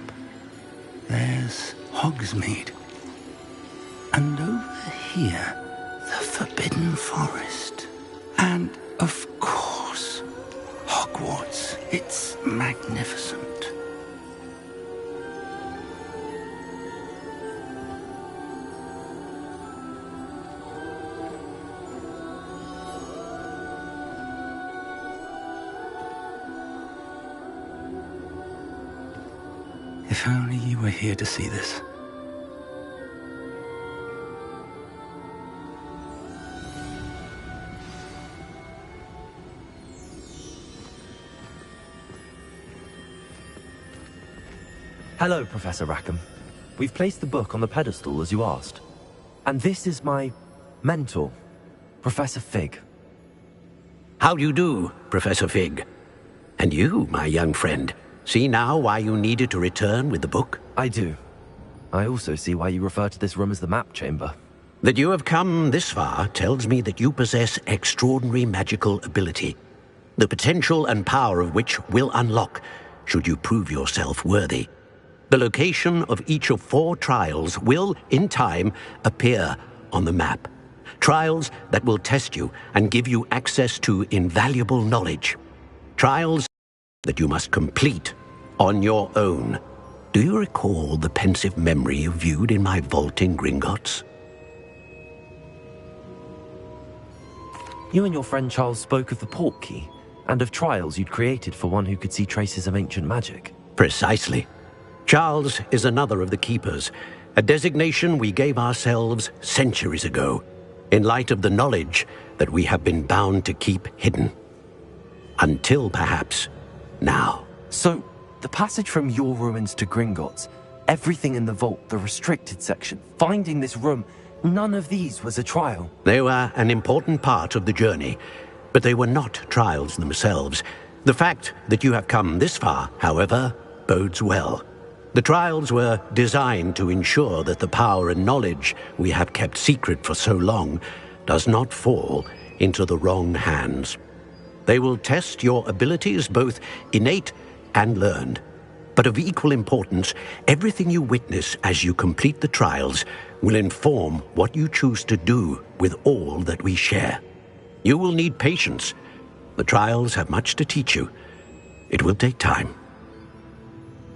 There's Hogsmeade. And over here, the Forbidden Forest. And, of course, Hogwarts. It's magnificent. If only you were here to see this. Hello, Professor Rackham. We've placed the book on the pedestal as you asked. And this is my mentor, Professor Fig. How do you do, Professor Fig? And you, my young friend, see now why you needed to return with the book? I do. I also see why you refer to this room as the map chamber. That you have come this far tells me that you possess extraordinary magical ability, the potential and power of which will unlock should you prove yourself worthy. The location of each of 4 trials will, in time, appear on the map. Trials that will test you and give you access to invaluable knowledge. Trials that you must complete on your own. Do you recall the pensive memory you viewed in my vault in Gringotts? You and your friend Charles spoke of the port key, and of trials you'd created for one who could see traces of ancient magic. Precisely. Charles is another of the Keepers, a designation we gave ourselves centuries ago, in light of the knowledge that we have been bound to keep hidden. Until, perhaps, now. So, the passage from your ruins to Gringotts, everything in the vault, the restricted section, finding this room, none of these was a trial. They were an important part of the journey, but they were not trials themselves. The fact that you have come this far, however, bodes well. The trials were designed to ensure that the power and knowledge we have kept secret for so long does not fall into the wrong hands. They will test your abilities, both innate and learned. But of equal importance, everything you witness as you complete the trials will inform what you choose to do with all that we share. You will need patience. The trials have much to teach you. It will take time.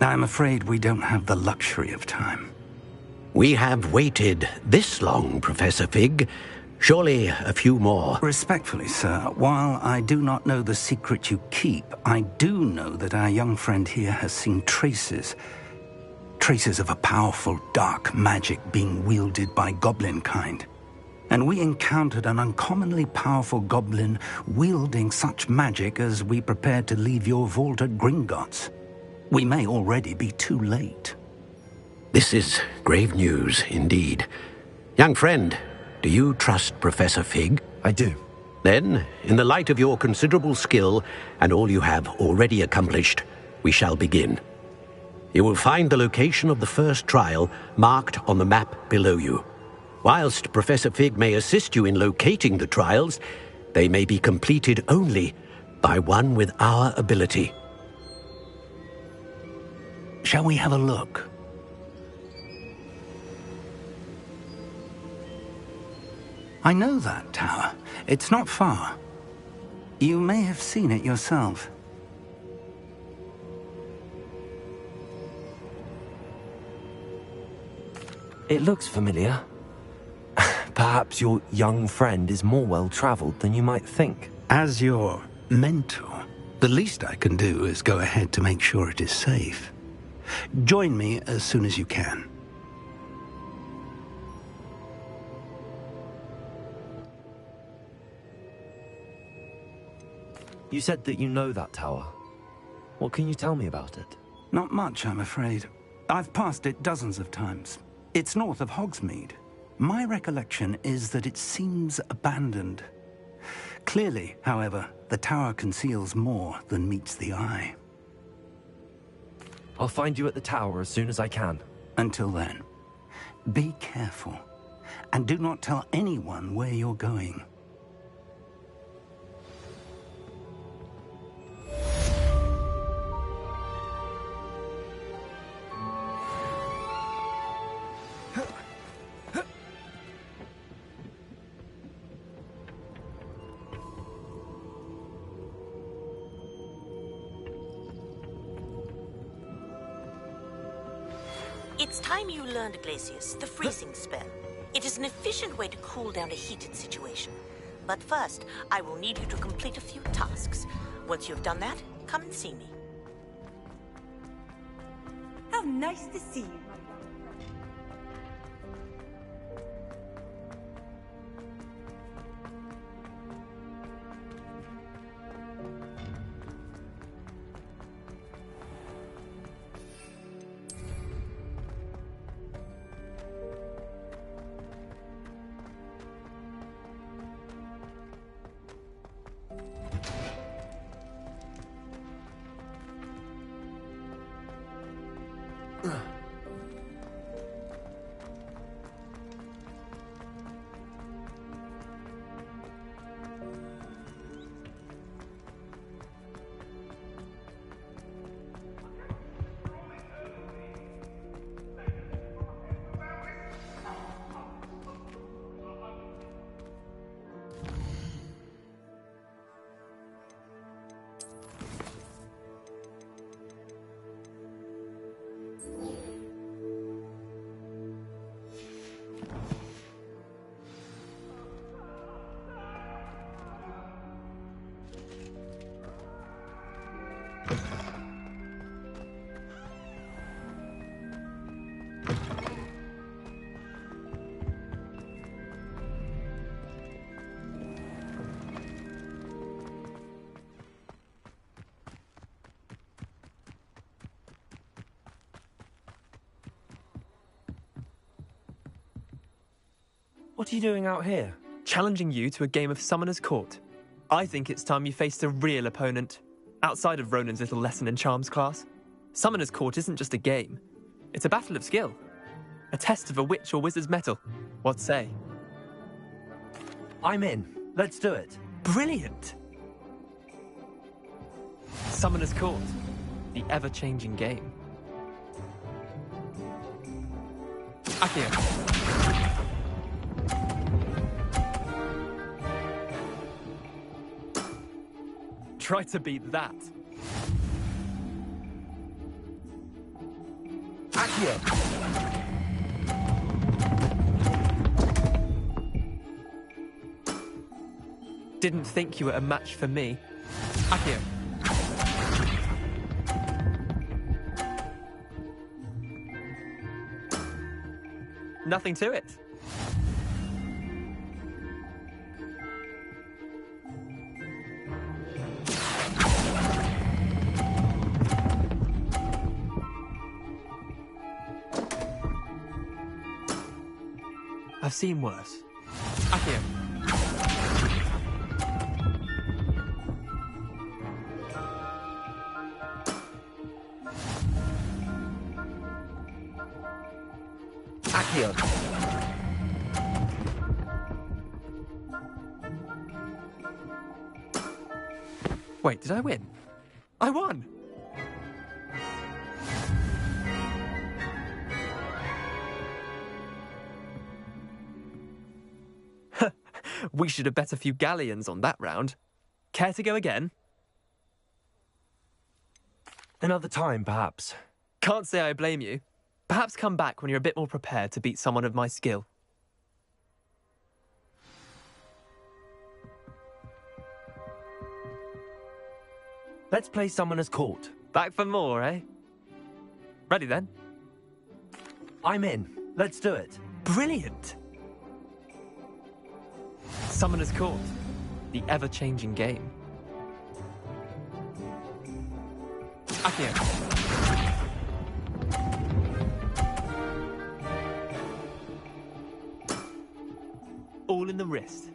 I'm afraid we don't have the luxury of time. We have waited this long, Professor Fig. Surely a few more. Respectfully, sir, while I do not know the secret you keep, I do know that our young friend here has seen traces of a powerful dark magic being wielded by goblin kind. And we encountered an uncommonly powerful goblin wielding such magic as we prepared to leave your vault at Gringotts. We may already be too late. This is grave news indeed. Young friend, do you trust Professor Fig? I do. Then, in the light of your considerable skill and all you have already accomplished, we shall begin. You will find the location of the first trial marked on the map below you. Whilst Professor Fig may assist you in locating the trials, they may be completed only by one with our ability. Shall we have a look? I know that tower. It's not far. You may have seen it yourself. It looks familiar. Perhaps your young friend is more well-traveled than you might think. As your mentor, the least I can do is go ahead to make sure it is safe. Join me as soon as you can. You said that you know that tower. What can you tell me about it? Not much, I'm afraid. I've passed it dozens of times. It's north of Hogsmeade. My recollection is that it seems abandoned. Clearly, however, the tower conceals more than meets the eye. I'll find you at the tower as soon as I can. Until then, be careful, and do not tell anyone where you're going. It's time you learned, Glacius, the freezing spell. It is an efficient way to cool down a heated situation. But first, I will need you to complete a few tasks. Once you've done that, come and see me. How nice to see you. What are you doing out here? Challenging you to a game of Summoner's Court. I think it's time you faced a real opponent, outside of Ronan's little lesson in charms class. Summoner's Court isn't just a game. It's a battle of skill. A test of a witch or wizard's mettle. What say? I'm in. Let's do it. Brilliant! Summoner's Court. The ever-changing game. Akio. Try to beat that. Akio. Didn't think you were a match for me. Akio. Nothing to it. I've seen worse. Akio. Akio. Wait, did I win? I won! We should have bet a few galleons on that round. Care to go again? Another time, perhaps. Can't say I blame you. Perhaps come back when you're a bit more prepared to beat someone of my skill. Let's play Summoner's Court. Back for more, eh? Ready then? I'm in. Let's do it. Brilliant! Summoner's Court. The ever-changing game. Akio. All in the wrist.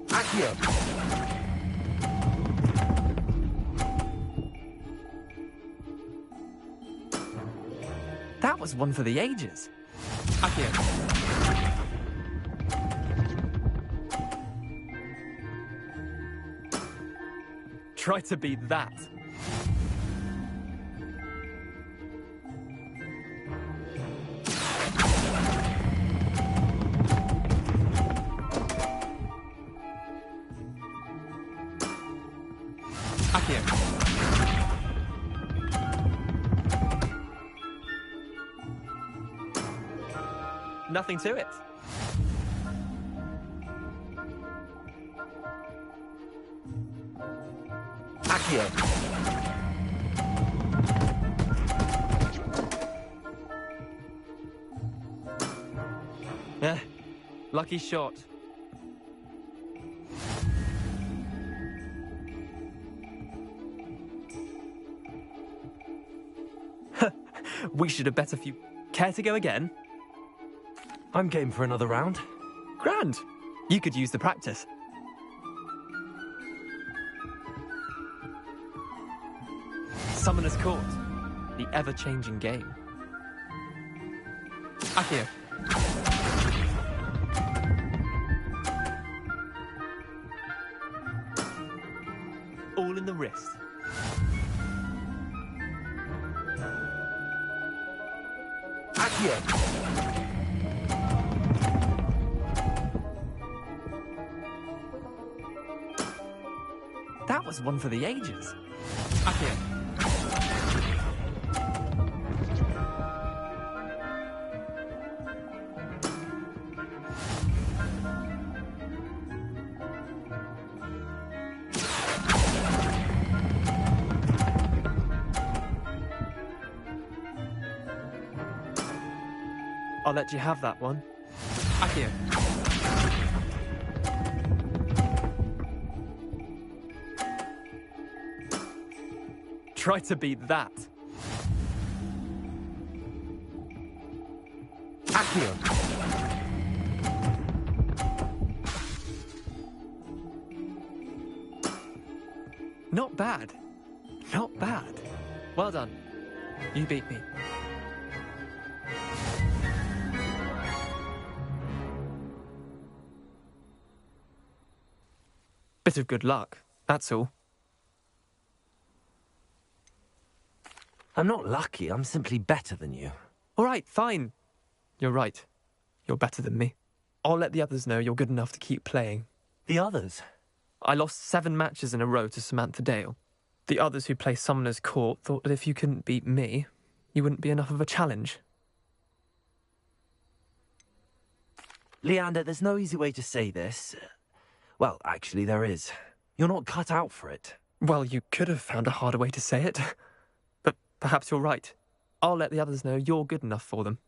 Akio. That was one for the ages. Akio. Try to beat that. Akio. Nothing to it. Akio. Yeah, lucky shot. We should have bet a few. Care to go again? I'm game for another round. Grand. You could use the practice. Summoner's Court. The ever-changing game. Akio. All in the wrist. Akio. That was one for the ages. Akio. I'll let you have that one. Akio. Try to beat that. Accio! Not bad. Not bad. Well done. You beat me. Bit of good luck, that's all. I'm not lucky, I'm simply better than you. All right, fine. You're right. You're better than me. I'll let the others know you're good enough to keep playing. The others? I lost 7 matches in a row to Samantha Dale. The others who play Summoner's Court thought that if you couldn't beat me, you wouldn't be enough of a challenge. Leander, there's no easy way to say this. Well, actually, there is. You're not cut out for it. Well, you could have found a harder way to say it. But perhaps you're right. I'll let the others know you're good enough for them.